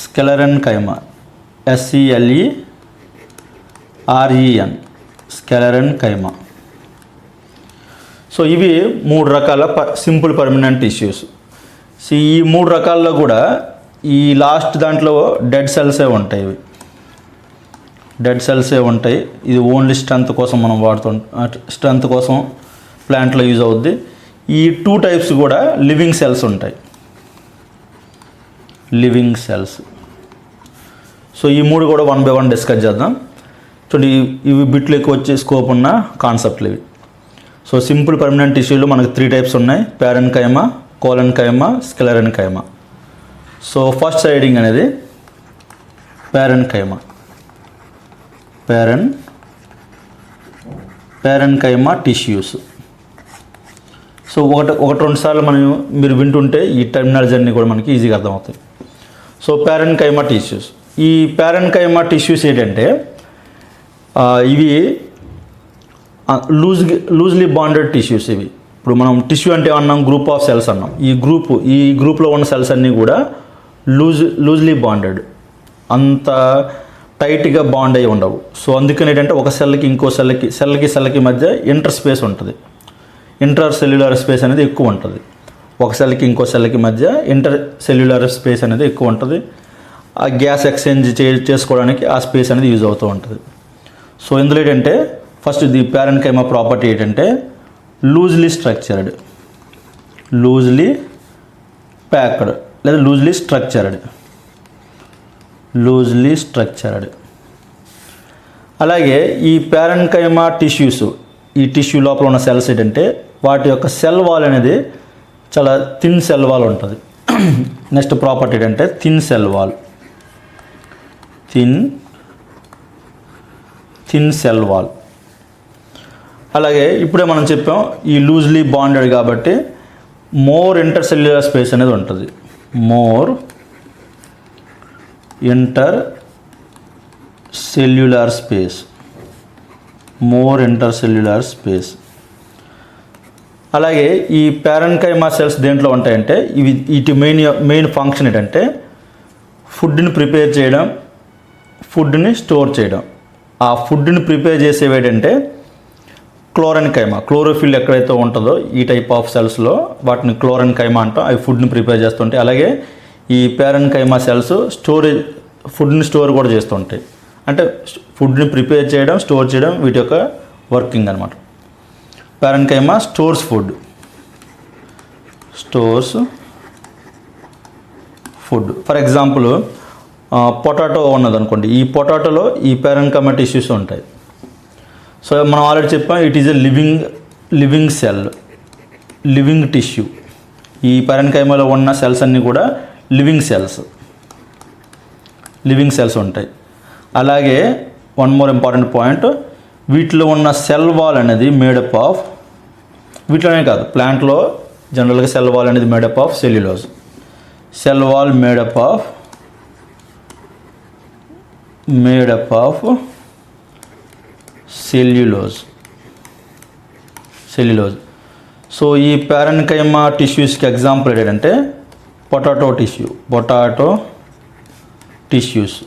స్కెలెరన్కైమా, స్కెలెరన్కైమా. సో ఇవి 3 రకాల సింపుల్ పర్మనెంట్ టిష్యూస్. సో ఈ 3 రకాల్లో కూడా ఈ లాస్ట్ దాంట్లో డెడ్ సెల్సే ఉంటాయి. ఇది ఓన్లీ స్ట్రెంత్ కోసం మనం స్ట్రెంత్ కోసం ప్లాంట్లో యూజ్ అవుద్ది. ఈ 2 టైప్స్ కూడా లివింగ్ సెల్స్ ఉంటాయి. సో ఈ 3 కూడా 1 by 1 డిస్కస్ చేద్దాం. చూడండి, ఇవి బిట్లు ఎక్కువ వచ్చే స్కోప్ ఉన్న కాన్సెప్ట్లు ఇవి. సో సింపుల్ పర్మనెంట్ టిష్యూలో మనకు 3 టైప్స్ ఉన్నాయి, ప్యారెన్కైమా, కోలన్కైమా, స్కెలెరన్కైమా. సో ఫస్ట్ సైడింగ్ అనేది ప్యారెన్కైమా టిష్యూస్. సో ఒకటి రెండు సార్లు మీరు వింటుంటే ఈ టర్మినాలజీ అన్నీ కూడా మనకి ఈజీగా అర్థమవుతాయి. So parenchyma tissues. ఈ ప్యారెన్కైమా టిష్యూస్ ఏంటంటే ఇవి లూజ్లీ బాండెడ్ టిష్యూస్. ఇవి ఇప్పుడు మనం టిష్యూ అంటే అన్నాం, గ్రూప్ ఆఫ్ సెల్స్ అన్నాం. ఈ గ్రూప్లో ఉన్న సెల్స్ అన్నీ కూడా లూజ్లీ బాండెడ్, అంత టైట్గా బాండ్ అయి ఉండవు. సో అందుకని ఏంటంటే ఒక సెల్కి ఇంకో సెల్కి మధ్య ఇంటర్ స్పేస్ ఉంటుంది. ఇంటర్ సెల్యులార్ స్పేస్ అనేది ఎక్కువ ఉంటుంది. ఒక సెల్కి ఇంకో సెల్కి మధ్య ఇంటర్ సెల్యులార్ స్పేస్ అనేది ఎక్కువ ఉంటుంది. ఆ గ్యాస్ ఎక్స్చేంజ్ చేసుకోవడానికి ఆ స్పేస్ అనేది యూజ్ అవుతూ ఉంటుంది. సో ఇందులో ఏంటంటే ఫస్ట్ ది ప్యారెన్కైమా ప్రాపర్టీ ఏంటంటే లూజ్లీ స్ట్రక్చర్డ్, లూజ్లీ ప్యాక్డ్ లేదా లూజ్లీ స్ట్రక్చర్డ్. అలాగే ఈ ప్యారెన్కైమా టిష్యూస్, ఈ టిష్యూ లోపల ఉన్న సెల్స్ ఏంటంటే వాటి యొక్క సెల్ వాల్ అనేది చాలా థిన్ సెల్ వాల్ ఉంటుంది. నెక్స్ట్ ప్రాపర్టీ ఏంటంటే thin cell wall, thin cell wall. అలాగే ఇప్పుడే మనం చెప్పాం ఈ లూజ్లీ బాండెడ్ కాబట్టి మోర్ ఇంటర్ సెల్యులర్ స్పేస్ అనేది ఉంటుంది. More inter cellular space. అలాగే ఈ ప్యారెన్కైమా సెల్స్ దేంట్లో ఉంటాయంటే వీటి మెయిన్ ఫంక్షన్ ఏంటంటే ఫుడ్ని ప్రిపేర్ చేయడం, ఫుడ్ని స్టోర్ చేయడం. ఆ ఫుడ్ని ప్రిపేర్ చేసేవి ఏంటంటే క్లోరెన్కైమా, క్లోరోఫిల్ ఎక్కడైతే ఉంటుందో ఈ టైప్ ఆఫ్ సెల్స్లో వాటిని క్లోరెన్కైమా అంటాం. అవి ఫుడ్ని ప్రిపేర్ చేస్తుంటాయి. అలాగే ఈ ప్యారెన్కైమా సెల్స్ ఫుడ్ని స్టోర్ కూడా చేస్తుంటాయి. అంటే ఫుడ్ని ప్రిపేర్ చేయడం, స్టోర్ చేయడం వీటి యొక్క వర్కింగ్ అనమాట. Parenchyma stores food. For example potato ఉన్నదనుకోండి, ఈ పొటాటోలో ఈ ప్యారెన్కైమా టిష్యూస్ ఉంటాయి. సో మనం ఆల్రెడీ చెప్పాం it is a living cell, living tissue. ఈ ప్యారెన్కైమాలో ఉన్న సెల్స్ అన్నీ కూడా లివింగ్ సెల్స్ ఉంటాయి. అలాగే వన్ మోర్ ఇంపార్టెంట్ పాయింట్, వీటిలో ఉన్న సెల్ వాల్ అనేది మేడప్ ఆఫ్, వీటిలోనే కాదు ప్లాంట్లో జనరల్గా సెల్ వాల్ అనేది made up of cellulose. Cell wall made up of cellulose. So ఈ ప్యారెన్కైమా టిష్యూస్కి ఎగ్జాంపుల్ ఏంటంటే పొటాటో టిష్యూస్.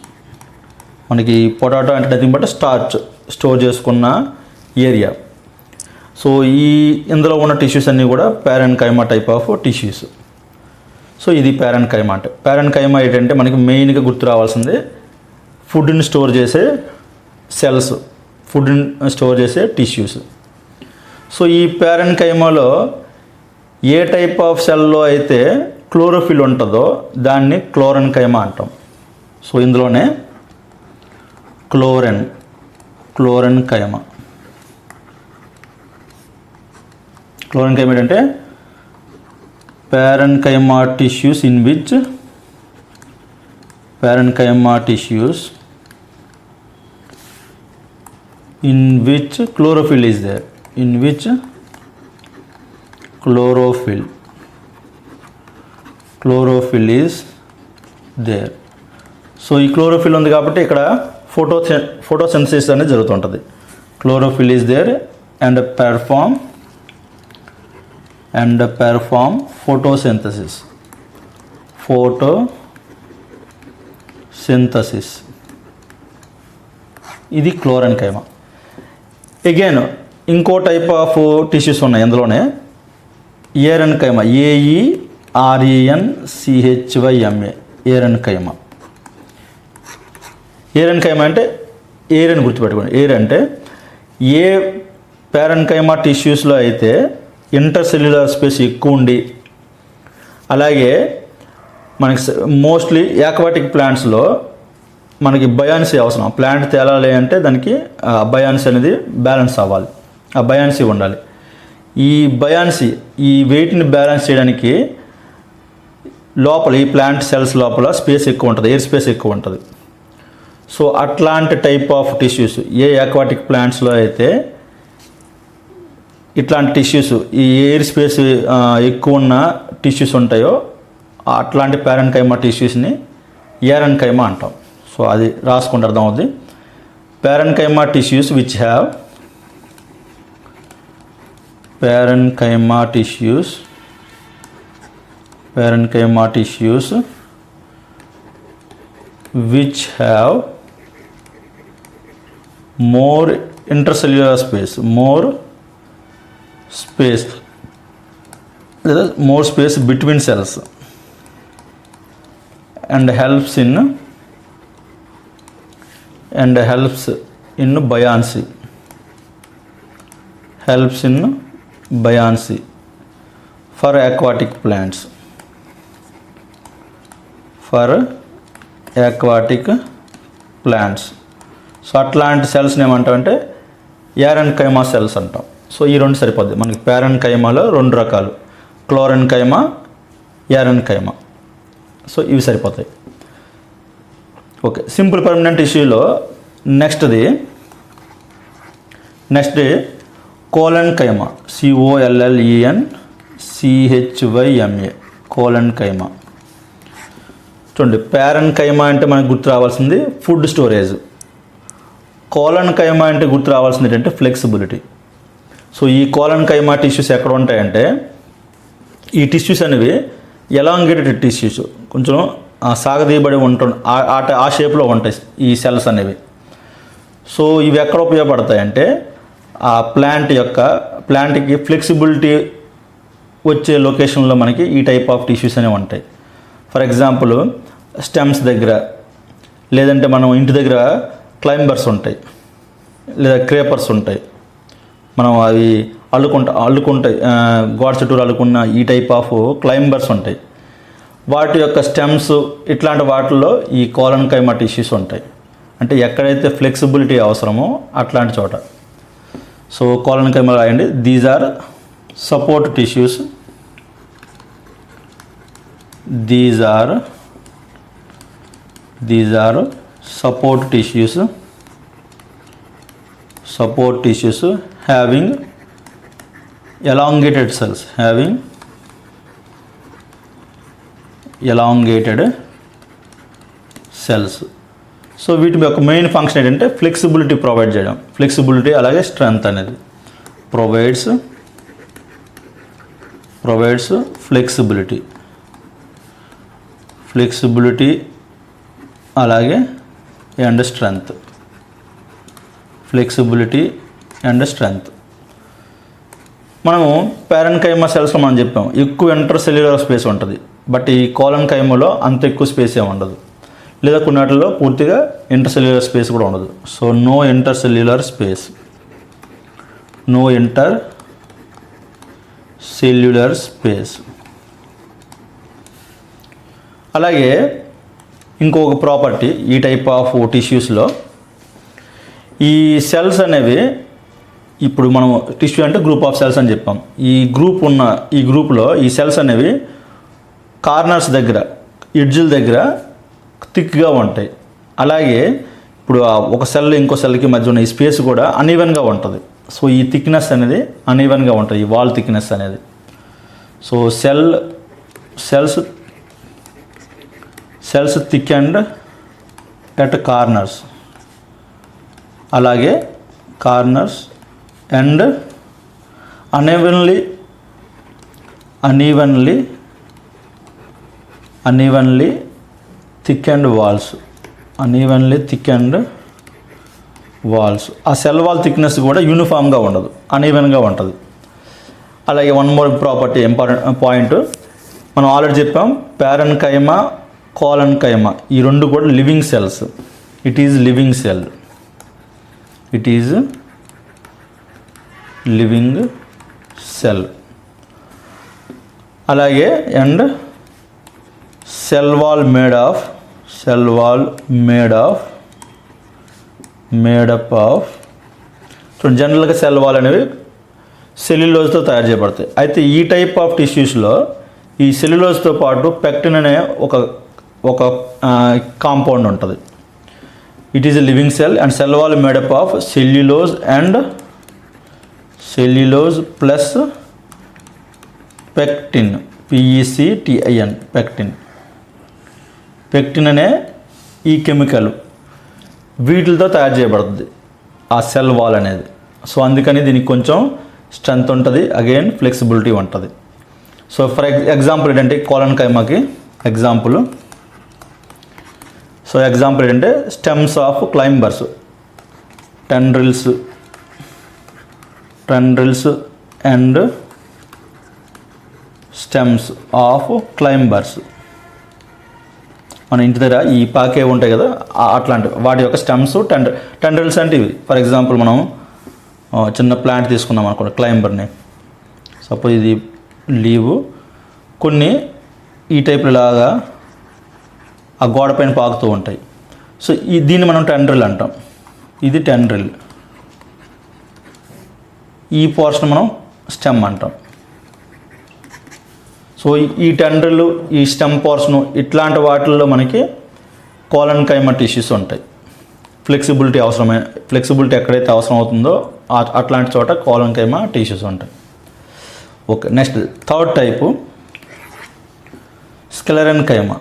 మనకి పొటాటో అంటే నథింగ్ బట్ స్టార్చ్ స్టోర్ చేసుకున్న ఏరియా. సో ఇందులో ఉన్న టిష్యూస్ అన్నీ కూడా ప్యారెన్కైమా టైప్ ఆఫ్ టిష్యూస్. సో ఇది ప్యారెన్కైమా అంటే. ప్యారెన్కైమా ఏంటంటే మనకి మెయిన్గా గుర్తు రావాల్సింది ఫుడ్ని స్టోర్ చేసే సెల్స్, ఫుడ్ని స్టోర్ చేసే టిష్యూస్. సో ఈ ప్యారెన్కైమాలో ఏ టైప్ ఆఫ్ సెల్లో అయితే క్లోరోఫిల్ ఉంటుందో దాన్ని క్లోరెన్కైమా అంటాం. సో ఇందులోనే క్లోరెన్కైమా ఏంటంటే parenchyma tissues in which chlorophyll is there, chlorophyll is there. So ఈ క్లోరోఫిల్ ఉంది కాబట్టి ఇక్కడ ఫోటోసింథసిస్ అనేది జరుగుతుంటుంది. Chlorophyll is there and perform photosynthesis. ఇది క్లోరెన్కైమా. అగైన్ ఇంకో టైప్ ఆఫ్ టిష్యూస్ ఉన్నాయి అందులోనే, ఏరెన్కైమా, AERENCHYMA, ఏరెన్కైమా అంటే ఎయిర్ అని గుర్తుపెట్టుకోండి. ఎయిర్ అంటే ఏ ప్యారెన్కైమా టిష్యూస్లో అయితే ఇంటర్ సెల్యులార్ స్పేస్ ఎక్కువ ఉండి, అలాగే మనకి మోస్ట్లీ యాక్వాటిక్ ప్లాంట్స్లో మనకి బయాన్సీ అవసరం. ప్లాంట్ తేలాలి అంటే దానికి బయాన్సీ అనేది బ్యాలెన్స్ అవ్వాలి, ఆ బయాన్సీ ఉండాలి. ఈ వెయిట్ని బ్యాలెన్స్ చేయడానికి లోపల ఈ ప్లాంట్ సెల్స్ లోపల స్పేస్ ఎక్కువ ఉంటుంది, ఎయిర్ స్పేస్ ఎక్కువ ఉంటుంది. సో అట్లాంటి టైప్ ఆఫ్ టిష్యూస్ ఏ ఆక్వాటిక్ ప్లాంట్స్లో అయితే ఇట్లాంటి టిష్యూస్, ఈ ఎయిర్ స్పేస్ ఎక్కువ ఉన్న టిష్యూస్ ఉంటాయో అట్లాంటి ప్యారెన్కైమా టిష్యూస్ని ఏరెన్కైమా అంటాం. సో అది రాసుకుంటే అర్థం అవుతుంది. Parenchyma tissues which have parenchyma tissues which have more intercellular space, more space between cells and helps in buoyancy for aquatic plants. So అట్లాంటి సెల్స్ని ఏమంటామంటే ఏరెన్కైమా సెల్స్ అంటాం. సో ఈ రెండు సరిపోద్ది మనకి. ప్యారెన్కైమాలో 2 రకాలు, క్లోరెన్కైమా, ఏరెన్కైమా. సో ఇవి సరిపోతాయి. ఓకే, సింపుల్ పర్మనెంట్ టిష్యూలో నెక్స్ట్ది కోలెన్కైమా, COLLENCHYMA, కోలెన్కైమా. చూడండి, ప్యారెన్కైమా అంటే మనకు గుర్తు రావాల్సింది ఫుడ్ స్టోరేజ్. కోలెన్కైమా అంటే గుర్తు రావాల్సింది ఏంటంటే ఫ్లెక్సిబిలిటీ. సో ఈ కోలెన్కైమా టిష్యూస్ ఎక్కడ ఉంటాయంటే, ఈ టిష్యూస్ అనేవి ఎలాంగేటెడ్ టిష్యూస్, కొంచెం సాగదీయబడి ఉంటుంది, ఆ షేప్లో ఉంటాయి ఈ సెల్స్ అనేవి. సో ఇవి ఎక్కడ ఉపయోగపడతాయంటే ఆ ప్లాంట్కి ఫ్లెక్సిబిలిటీ వచ్చే లొకేషన్లో మనకి ఈ టైప్ ఆఫ్ టిష్యూస్ అనేవి ఉంటాయి. ఫర్ ఎగ్జాంపుల్ స్టెమ్స్ దగ్గర, లేదంటే మనం ఇంటి దగ్గర క్లైంబర్స్ ఉంటాయి, లేదా క్రేపర్స్ ఉంటాయి, మనం అవి అల్లుకుంటాయి, గోడ చుట్టూరు అల్లుకున్న ఈ టైప్ ఆఫ్ క్లైంబర్స్ ఉంటాయి. వాటి యొక్క స్టెమ్స్ ఇట్లాంటి వాటిల్లో ఈ కోలెన్కైమా టిష్యూస్ ఉంటాయి. అంటే ఎక్కడైతే ఫ్లెక్సిబిలిటీ అవసరమో అట్లాంటి చోట. సో కోలెన్కైమా రాయండి. These are support tissues, these are support tissues having elongated cells. So వీటి యొక్క మెయిన్ ఫంక్షన్ ఏంటంటే ఫ్లెక్సిబిలిటీ ప్రొవైడ్ చేయడం. ఫ్లెక్సిబిలిటీ అలాగే స్ట్రెంగ్త్ అనేది ప్రొవైడ్స్ ఫ్లెక్సిబిలిటీ అలాగే అండ్ స్ట్రెంగ్త్. మనము ప్యారెన్కైమా సెల్స్లో మనం చెప్పాం ఎక్కువ ఇంటర్సెల్యులర్ స్పేస్ ఉంటుంది, బట్ ఈ కోలెన్కైమాలో అంత ఎక్కువ స్పేస్ ఏమి ఉండదు, లేదా కొన్నిటిలో పూర్తిగా ఇంటర్సెల్యులర్ స్పేస్ కూడా ఉండదు. So no intercellular space. అలాగే ఇంకొక ప్రాపర్టీ ఈ టైప్ ఆఫ్ టిష్యూస్లో, ఈ సెల్స్ అనేవి, ఇప్పుడు మనం టిష్యూ అంటే గ్రూప్ ఆఫ్ సెల్స్ అని చెప్పాం. ఈ గ్రూప్లో ఈ సెల్స్ అనేవి కార్నర్స్ దగ్గర, ఎడ్జ్ల దగ్గర థిక్గా ఉంటాయి. అలాగే ఇప్పుడు ఒక సెల్ ఇంకో సెల్కి మధ్య ఉన్న ఈ స్పేస్ కూడా అన్ఈవెన్గా ఉంటుంది. సో ఈ థిక్నెస్ అనేది అన్ఈవెన్గా ఉంటుంది, ఈ వాల్ థిక్నెస్ అనేది. So cells thick and at corners, అలాగే corners and unevenly thickened walls. ఆ సెల్ వాల్ థిక్నెస్ కూడా యూనిఫామ్గా ఉండదు, అన్ఈవెన్గా ఉంటుంది. అలాగే one more property, important point మనం ఆల్రెడీ చెప్పాం, ప్యారెన్కైమా, కోలెన్కైమా ఈ రెండు కూడా living cells. It is living cell. అలాగే and cell wall made up of చూడండి, జనరల్గా సెల్ వాల్ అనేవి సెల్యులోజ్తో తయారు చేయబడతాయి. అయితే ఈ టైప్ ఆఫ్ టిష్యూస్లో ఈ సెల్యులోజ్తో పాటు పెక్టిన్ అనే ఒక కాంపౌండ్ ఉంటుంది. It is a living cell and cell wall made up of cellulose and cellulose plus pectin, PECTIN, pectin అనే ఈ కెమికల్ వీటితో తయారు చేయబడుతుంది ఆ సెల్ వాల్ అనేది. సో అందుకని దీనికి కొంచెం స్ట్రెంత్ ఉంటుంది, అగైన్ ఫ్లెక్సిబిలిటీ ఉంటుంది. సో ఫర్ ఎగ్జాంపుల్ ఏంటంటే కోలన్ కైమాకి ఎగ్జాంపుల్. సో ఎగ్జాంపుల్ ఏంటంటే stems of climbers, tendrils and stems of climbers. మన ఇంటి దగ్గర ఈ పాకే ఉంటాయి కదా, అట్లాంటివి వాటి యొక్క స్టెమ్స్, టెండ్రిల్స్ అంటే ఇవి. ఫర్ ఎగ్జాంపుల్ మనం చిన్న ప్లాంట్ తీసుకున్నాం అనుకోండి, క్లైంబర్ని. సపోజ్ ఇది లీవు, కొన్ని ఈ టైప్ లాగా ఆ గోడ పైన పాకుతూ ఉంటాయి. సో దీన్ని మనం టెండ్రిల్ అంటాం. ఇది టెండ్రిల్. ఈ పోర్షన్ మనం స్టెమ్ అంటాం. సో ఈ టెండ్రిల్, ఈ స్టెమ్ పోర్షను ఇట్లాంటి వాటిల్లో మనకి కోలన్ కైమా టిష్యూస్ ఉంటాయి. ఫ్లెక్సిబిలిటీ ఎక్కడైతే అవసరం అవుతుందో అట్లాంటి చోట కోలన్ కైమా టిష్యూస్ ఉంటాయి. Okay, next third type sclerenchyma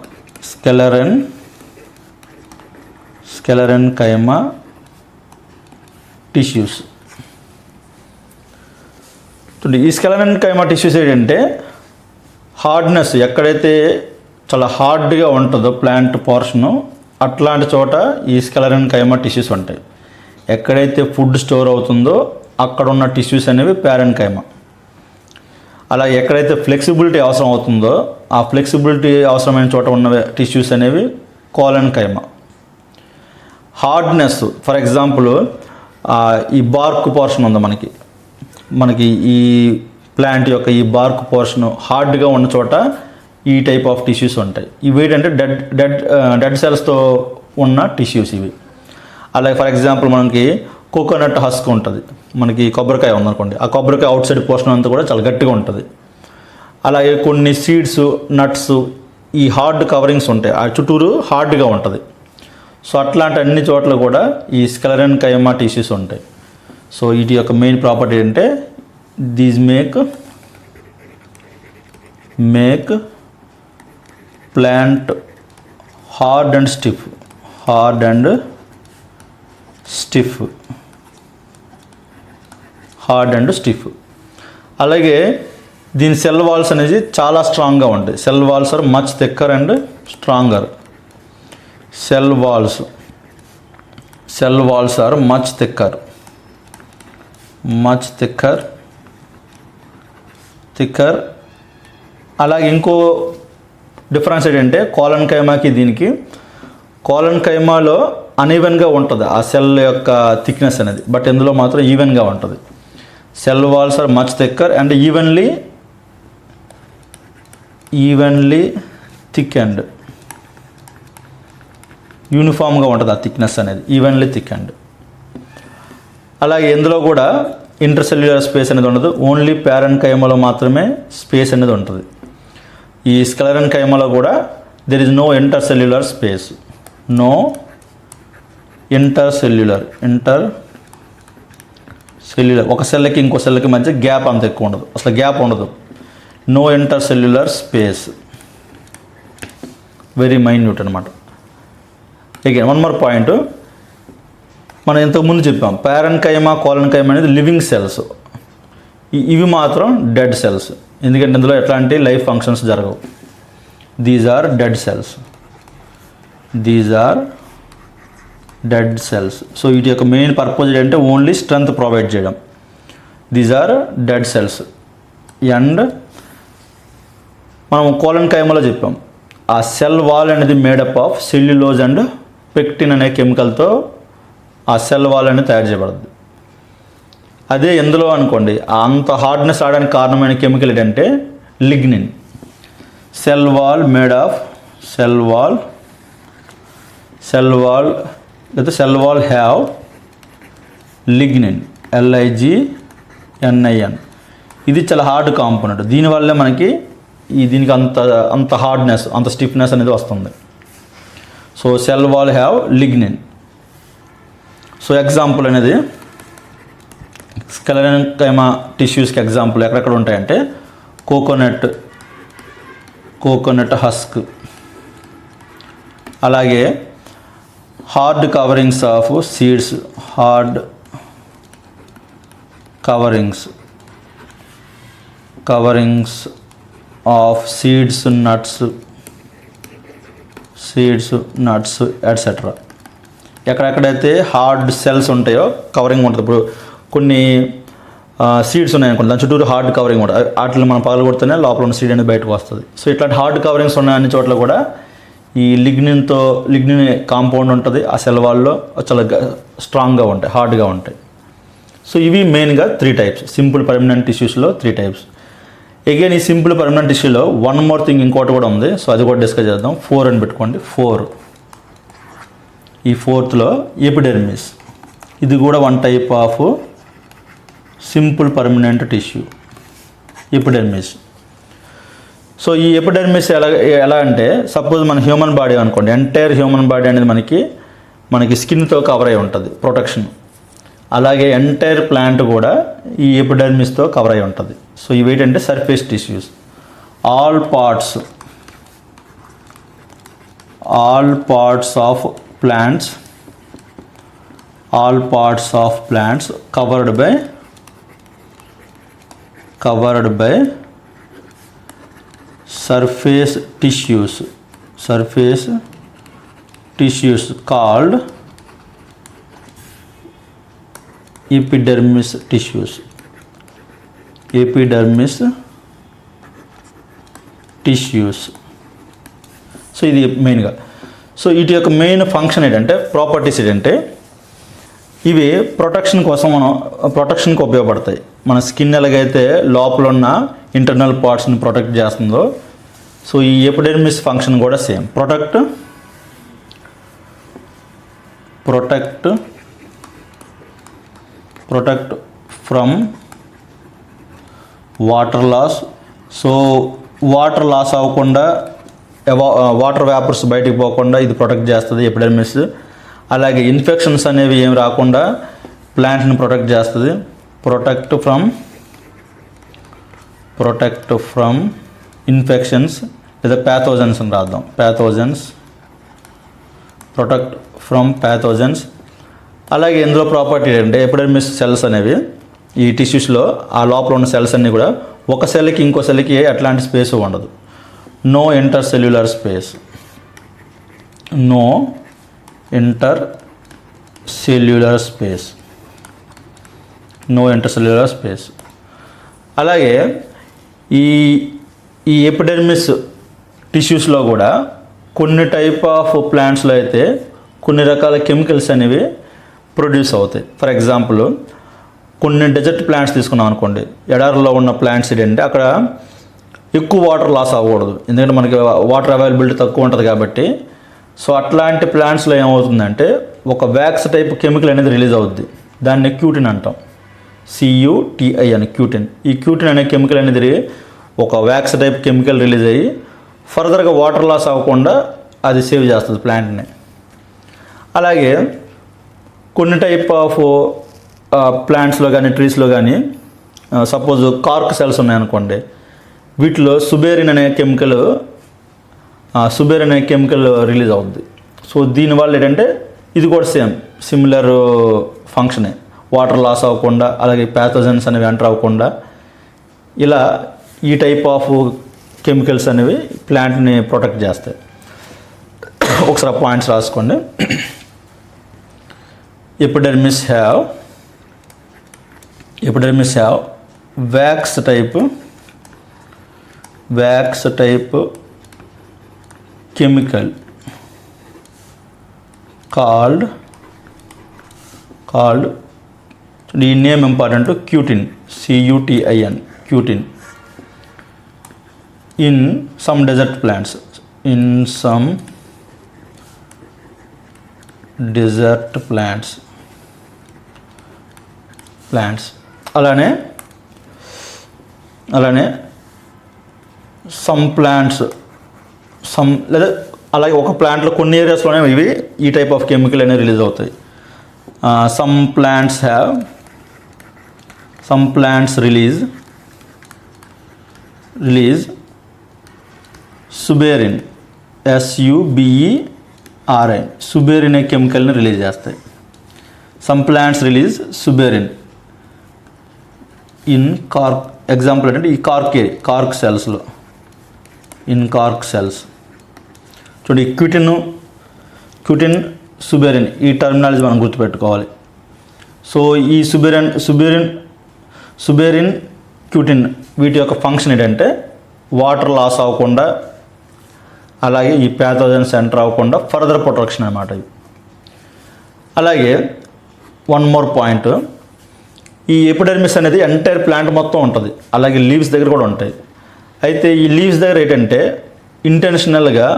tissues. ఈ స్కెలెరన్ కైమా టిష్యూస్ ఏంటంటే హార్డ్నెస్ ఎక్కడైతే చాలా హార్డ్గా ఉంటుందో ప్లాంట్ పోర్షను, అట్లాంటి చోట ఈ స్కెలెరన్ కైమా టిష్యూస్ ఉంటాయి. ఎక్కడైతే ఫుడ్ స్టోర్ అవుతుందో అక్కడ ఉన్న టిష్యూస్ అనేవి ప్యారెన్ కైమా. అలా ఎక్కడైతే ఫ్లెక్సిబిలిటీ అవసరం అవుతుందో ఆ ఫ్లెక్సిబిలిటీ అవసరమైన చోట ఉన్న టిష్యూస్ అనేవి colon keema. Hardness for example ఈ బార్క్ పోర్షన్ ఉందా మనకి ఈ ప్లాంట్ యొక్క ఈ బార్క్ పోర్షన్ హార్డ్గా ఉన్న చోట ఈ టైప్ ఆఫ్ టిష్యూస్ ఉంటాయి. ఇవి ఏంటంటే డెడ్ సెల్స్తో ఉన్న టిష్యూస్ ఇవి. అలాగే ఫర్ ఎగ్జాంపుల్ మనకి కోకోనట్ హస్క్ ఉంటుంది, మనకి కొబ్బరికాయ ఉందనుకోండి, ఆ కొబ్బరికాయ అవుట్ సైడ్ పోర్షన్ అంతా కూడా చాలా గట్టిగా ఉంటుంది. అలాగే కొన్ని సీడ్స్, నట్స్, ఈ హార్డ్ కవరింగ్స్ ఉంటాయి, ఆ చుట్టూరు హార్డ్గా ఉంటుంది. సో అట్లాంటి అన్ని చోట్ల కూడా ఈ స్కెలెరన్ కైమా టిష్యూస్ ఉంటాయి. సో వీటి యొక్క మెయిన్ ప్రాపర్టీ ఏంటంటే these make plant hard and stiff. అలాగే దీని సెల్ వాల్స్ అనేది చాలా స్ట్రాంగ్గా ఉంటాయి. Cell walls are much thicker and stronger. Cell walls are much thicker. అలాగే ఇంకో డిఫరెన్స్ ఏంటంటే కోలన్ కైమాకి దీనికి, కోలన్ కైమాలో అన్ఈవెన్గా ఉంటుంది ఆ సెల్ యొక్క థిక్నెస్ అనేది, బట్ ఇందులో మాత్రం ఈవెన్గా ఉంటుంది. Cell walls are much thicker and evenly thick and యూనిఫామ్గా ఉంటుంది ఆ థిక్నెస్ అనేది, ఈవెన్లీ థిక్ అండ్. అలాగే ఇందులో కూడా ఇంటర్సెల్యులర్ స్పేస్ అనేది ఉండదు, ఓన్లీ ప్యారెన్ కైమాలో మాత్రమే స్పేస్ అనేది ఉంటుంది. ఈ స్కెలెరన్ కైమాలో కూడా there is no intercellular space, intercellular ఒక సెల్కి ఇంకో సెల్కి మధ్య గ్యాప్ అంత ఎక్కువ ఉండదు, అసలు గ్యాప్ ఉండదు. No intercellular space, very minute అనమాట. అగైన్ వన్ మోర్ పాయింట్, మనం ఇంతకుముందు చెప్పాం ప్యారెన్ కైమా, కోలన్ కైమా అనేది లివింగ్ సెల్స్, ఇవి మాత్రం డెడ్ సెల్స్. ఎందుకంటే ఇందులో ఎట్లాంటి లైఫ్ ఫంక్షన్స్ జరగవు. These are dead cells. So వీటి యొక్క మెయిన్ పర్పస్ ఏంటంటే ఓన్లీ స్ట్రెంత్ ప్రొవైడ్ చేయడం. These are dead cells. And మనం కోలన్ కైమాలో చెప్పాం ఆ సెల్ వాల్ అనేది made up of cellulose and pectin అనే కెమికల్తో ఆ సెల్ వాల్ అనేది తయారు చేయబడుతుంది. అదే ఎందులో అనుకోండి అంత హార్డ్నెస్ రావడానికి కారణమైన కెమికల్ ఏంటంటే lignin. Cell wall made of cell wall have lignin, LIGNIN. ఇది చాలా హార్డ్ కాంపోనెంట్. దీనివల్లే మనకి దీనికి అంత హార్డ్నెస్, అంత స్టిఫ్నెస్ అనేది వస్తుంది. So cell wall have lignin. So example అనేది స్క్లెరెన్కైమా టిష్యూస్కి ఎగ్జాంపుల్ ఎక్కడెక్కడ ఉంటాయంటే కోకోనట్ హస్క్, అలాగే hard coverings of seeds, hard coverings of seeds, nuts etcetera. ఎక్కడెక్కడైతే హార్డ్ సెల్స్ ఉంటాయో కవరింగ్ ఉంటుంది. ఇప్పుడు కొన్ని సీడ్స్ ఉన్నాయనుకోండి, దాని చుట్టూరు హార్డ్ కవరింగ్ ఉంటుంది. వాటిని మనం పగలు కొడితేనే లోపల ఉన్న సీడ్ అనేది బయటకు వస్తుంది. సో ఇట్లాంటి హార్డ్ కవరింగ్స్ ఉన్న అన్ని చోట్ల కూడా ఈ లిగ్నిన్ కాంపౌండ్ ఉంటుంది. ఆ సెల్ వాల్లో చాలా స్ట్రాంగ్గా ఉంటాయి, హార్డ్గా ఉంటాయి. సో ఇవి మెయిన్గా 3 టైప్స్, సింపుల్ పర్మనెంట్ టిష్యూస్లో 3 టైప్స్. అగైన్ ఈ సింపుల్ పర్మనెంట్ టిష్యూలో వన్ మోర్ థింగ్ ఇంకోటి కూడా ఉంది. సో అది కూడా డిస్కస్ చేద్దాం. 4 అని పెట్టుకోండి. 4, ఈ 4th ఎపిడెర్మిస్. ఇది కూడా one type of simple permanent tissue, epidermis. So ఈ ఎపిడెర్మిస్ ఎలా అంటే, సపోజ్ మన హ్యూమన్ బాడీ అనుకోండి, ఎంటైర్ హ్యూమన్ బాడీ అనేది మనకి స్కిన్తో కవర్ అయి ఉంటుంది, ప్రొటెక్షన్. అలాగే ఎంటైర్ ప్లాంట్ కూడా ఈ ఎపిడెర్మిస్తో కవర్ అయి ఉంటుంది. సో ఇవి ఏంటంటే surface tissues. All parts of plants covered by surface tissues called epidermis tissues. So ఇది మెయిన్గా. సో వీటి యొక్క మెయిన్ ఫంక్షన్ ఏంటంటే, ప్రాపర్టీస్ ఏంటంటే, ఇవి ప్రొటెక్షన్కి ఉపయోగపడతాయి. మన స్కిన్ ఎలాగైతే లోపల ఉన్న ఇంటర్నల్ పార్ట్స్ని ప్రొటెక్ట్ చేస్తుందో, సో ఈ ఎపిడెర్మిస్ ఫంక్షన్ కూడా same. Protect from water loss. So water loss అవ్వకుండా, వాటర్ వేపర్స్ బయటికి పోకుండా ఇది ప్రొటెక్ట్ చేస్తుంది ఎపిడెర్మిస్. అలాగే ఇన్ఫెక్షన్స్ అనేవి ఏమి రాకుండా ప్లాంట్ని ప్రొటెక్ట్ చేస్తుంది. ప్రొటెక్ట్ ఫ్రమ్ ఇన్ఫెక్షన్స్ లేదా ప్యాథోజన్స్ అని రాద్దాం. Protect from pathogens. అలాగే ఇందులో ప్రాపర్టీ ఏంటంటే, ఎపిడెర్మిస్ సెల్స్ అనేవి ఈ టిష్యూస్లో ఆ లోపల ఉన్న సెల్స్ అన్నీ కూడా ఒక సెల్కి ఇంకో సెల్కి ఎట్లాంటి స్పేస్ ఉండదు. No intercellular space. అలాగే ఈ ఎపిడెర్మిస్ టిష్యూస్లో కూడా కొన్ని టైప్ ఆఫ్ ప్లాంట్స్లో అయితే కొన్ని రకాల కెమికల్స్ అనేవి ప్రొడ్యూస్ అవుతాయి. ఫర్ ఎగ్జాంపుల్, కొన్ని డెజర్ట్ ప్లాంట్స్ తీసుకున్నాం అనుకోండి, ఎడారిలో ఉన్న ప్లాంట్స్ ఏంటంటే అక్కడ ఎక్కువ వాటర్ లాస్ అవ్వకూడదు, ఎందుకంటే మనకి వాటర్ అవైలబిలిటీ తక్కువ ఉంటుంది కాబట్టి. సో అట్లాంటి ప్లాంట్స్లో ఏమవుతుందంటే ఒక వ్యాక్స్ టైప్ కెమికల్ అనేది రిలీజ్ అవుద్ది. దాన్ని క్యూటిన్ అంటాం, CUTIN, క్యూటిన్. ఈ క్యూటిన్ అనే కెమికల్ అనేది ఒక వ్యాక్స్ టైప్ కెమికల్ రిలీజ్ అయ్యి ఫర్దర్గా వాటర్ లాస్ అవ్వకుండా అది సేవ్ చేస్తుంది ప్లాంట్ని. అలాగే కొన్ని టైప్ ఆఫ్ ప్లాంట్స్లో కానీ ట్రీస్లో కానీ సపోజ్ కార్క్ సెల్స్ ఉన్నాయనుకోండి, వీటిలో సుబేరిన్ అనే కెమికల్ రిలీజ్ అవుద్ది. సో దీనివల్ల ఏంటంటే ఇది కూడా సిమిలర్ ఫంక్షనే, వాటర్ లాస్ అవ్వకుండా అలాగే ప్యాథోజన్స్ అనేవి ఎంటర్ అవ్వకుండా ఇలా ఈ టైప్ ఆఫ్ కెమికల్స్ అనేవి ప్లాంట్ని ప్రొటెక్ట్ చేస్తాయి. ఒకసారి పాయింట్స్ రాసుకోండి. Epidermis have wax type chemical called ఈ name important, cutin, CUTIN, cutin. in some desert plants, అలానే లేదా అలాగే ఒక ప్లాంట్లో కొన్ని ఏరియాస్లోనే ఈ టైప్ ఆఫ్ కెమికల్ అనేవి రిలీజ్ అవుతాయి. Some plants have some plants release suberin, SUBERIN, suberin అనే కెమికల్ని రిలీజ్ చేస్తాయి. Some plants release suberin in cork. Example ఏంటంటే ఈ కార్క్ సెల్స్లో, ఇన్ కార్క్ సెల్స్ చూడండి, క్యూటిన్ సుబెరిన్ ఈ టర్మినాలజీ మనం గుర్తుపెట్టుకోవాలి. సో ఈ సుబెరిన్ క్యూటిన్ వీటి యొక్క ఫంక్షన్ ఏంటంటే వాటర్ లాస్ అవ్వకుండా, అలాగే ఈ ప్యాథోజన్స్ ఎంటర్ అవ్వకుండా ఫర్దర్ ప్రొటెక్షన్ అన్నమాట ఇది. అలాగే వన్ మోర్ పాయింట్, ఈ ఎపిడెర్మిస్ అనేది ఎంటైర్ ప్లాంట్ మొత్తం ఉంటుంది, అలాగే లీవ్స్ దగ్గర కూడా ఉంటాయి. అయితే ఈ లీవ్స్ దగ్గర ఏంటంటే ఇంటెన్షనల్గా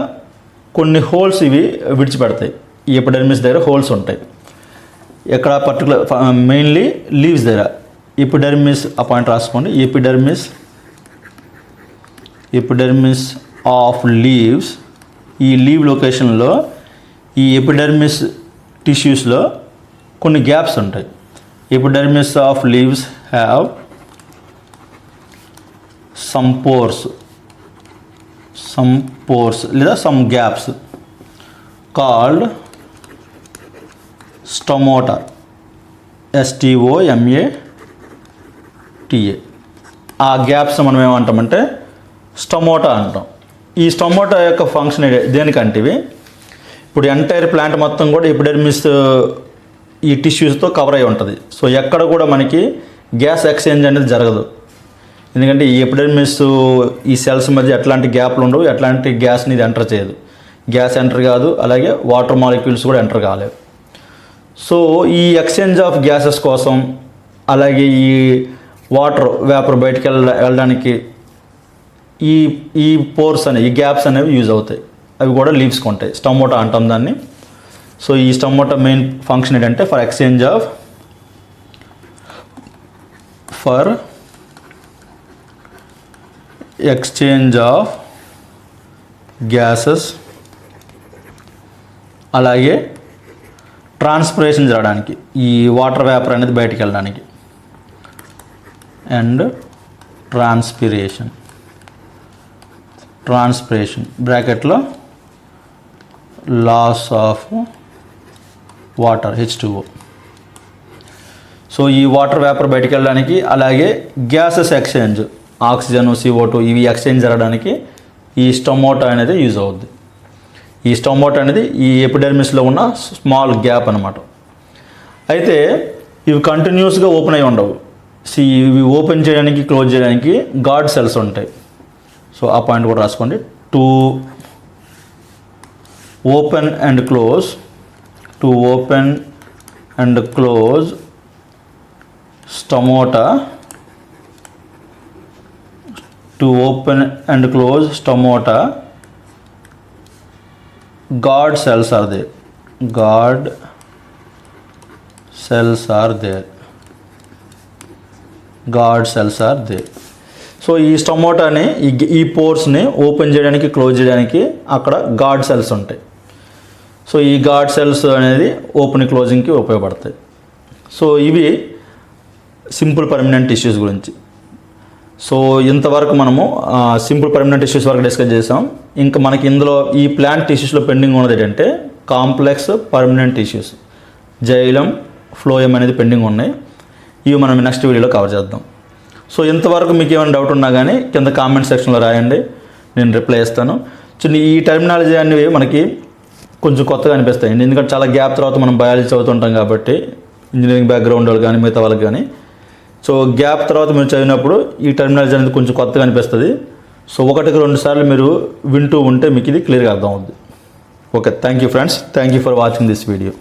కొన్ని హోల్స్ ఇవి విడిచిపెడతాయి. ఈ ఎపిడెర్మిస్ దగ్గర హోల్స్ ఉంటాయి. ఎక్కడ పర్టికులర్ మెయిన్లీ లీవ్స్ దగ్గర. ఎపిడెర్మిస్ ఆ పాయింట్ రాసుకోండి. ఎపిడెర్మిస్ ఆఫ్ లీవ్స్, ఈ లీవ్ లొకేషన్లో ఈ ఎపిడెర్మిస్ టిష్యూస్లో కొన్ని గ్యాప్స్ ఉంటాయి. Epidermis of leaves have some pores లేదా some gaps called stomata, STOMATA. ఆ గ్యాప్స్ మనం ఏమంటామంటే స్టొమాటా అంటాం. ఈ స్టొమాటా యొక్క ఫంక్షన్ దేనికంటే ఇవి ఇప్పుడు ఎంటైర్ ప్లాంట్ మొత్తం కూడా ఎపిడెర్మిస్ ఈ టిష్యూస్తో కవర్ అయి ఉంటుంది. సో ఎక్కడ కూడా మనకి గ్యాస్ ఎక్స్చేంజ్ అనేది జరగదు. ఎందుకంటే ఈ ఎపిడెర్మిస్ ఈ సెల్స్ మధ్య ఎట్లాంటి గ్యాప్లు ఉండవు, ఎట్లాంటి గ్యాస్ని ఇది ఎంటర్ చేయదు. గ్యాస్ ఎంటర్ కాదు, అలాగే వాటర్ మాలిక్యూల్స్ కూడా ఎంటర్ కాలేవు. సో ఈ ఎక్స్చేంజ్ ఆఫ్ గ్యాసెస్ కోసం, అలాగే ఈ వాటర్ వేపర్ బయటికి వెళ్ళడానికి ఈ పోర్స్ అనేవి, ఈ గ్యాప్స్ అనేవి యూజ్ అవుతాయి. అవి కూడా లీవ్స్కి ఉంటాయి. స్టొమాటా అంటాం దాన్ని. సో ఈ స్టొమాటా మెయిన్ ఫంక్షన్ ఏంటంటే ఫర్ ఎక్స్చేంజ్ ఆఫ్ గ్యాసెస్, అలాగే ట్రాన్స్పిరేషన్ జరగడానికి, ఈ వాటర్ వేపర్ అనేది బయటికి వెళ్ళడానికి, అండ్ ట్రాన్స్పిరేషన్ బ్రాకెట్లో loss of water H2O. So ఈ వాటర్ వేపర్ బయటికి వెళ్ళడానికి, అలాగే గ్యాసెస్ ఎక్స్చేంజ్, ఆక్సిజన్, CO2 ఇవి ఎక్స్చేంజ్ జరగడానికి ఈ స్టొమాటా అనేది యూజ్ అవుద్ది. ఈ స్టొమాటా అనేది ఈ ఎపిడెర్మిస్లో ఉన్న స్మాల్ గ్యాప్ అనమాట. అయితే ఇవి కంటిన్యూస్గా ఓపెన్ అయి ఉండవు. ఇవి ఓపెన్ చేయడానికి, క్లోజ్ చేయడానికి గార్డ్ సెల్స్ ఉంటాయి. సో ఆ పాయింట్ కూడా రాసుకోండి. To open and close stomata, guard cells are there. So ఈ స్టొమాటాని ఈ పోర్స్ని ఓపెన్ చేయడానికి, క్లోజ్ చేయడానికి అక్కడ గార్డ్ సెల్స్ ఉంటాయి. సో ఈ గార్డ్ సెల్స్ అనేది ఓపెన్ క్లోజింగ్కి ఉపయోగపడతాయి. సో ఇవి సింపుల్ పర్మనెంట్ టిష్యూస్ గురించి. సో ఇంతవరకు మనము సింపుల్ పర్మనెంట్ టిష్యూస్ వరకు డిస్కస్ చేసాం. ఇంకా మనకి ఇందులో ఈ ప్లాంట్ టిష్యూస్లో పెండింగ్ ఉన్నది ఏంటంటే complex permanent tissues, xylem, phloem అనేది పెండింగ్ ఉన్నాయి. ఇవి మనం నెక్స్ట్ వీడియోలో కవర్ చేద్దాం. సో ఇంతవరకు మీకు ఏమైనా డౌట్ ఉన్నా కానీ కింద కామెంట్ సెక్షన్లో రాయండి, నేను రిప్లై ఇస్తాను. ఈ టర్మినాలజీ అనేవి మనకి కొంచెం కొత్తగా అనిపిస్తాయి, ఎందుకంటే చాలా గ్యాప్ తర్వాత మనం బయాలజీ చదువుతుంటాం కాబట్టి, ఇంజనీరింగ్ బ్యాక్గ్రౌండ్ వాళ్ళు కానీ మిగతా వాళ్ళకి కానీ. సో గ్యాప్ తర్వాత మీరు చదివినప్పుడు ఈ టర్మినాలజీ అనేది కొంచెం కొత్తగా అనిపిస్తుంది. సో 1-2 సార్లు మీరు వింటూ ఉంటే మీకు ఇది క్లియర్గా అర్థం అవుద్ది. Okay, thank you friends, thank you for watching this video.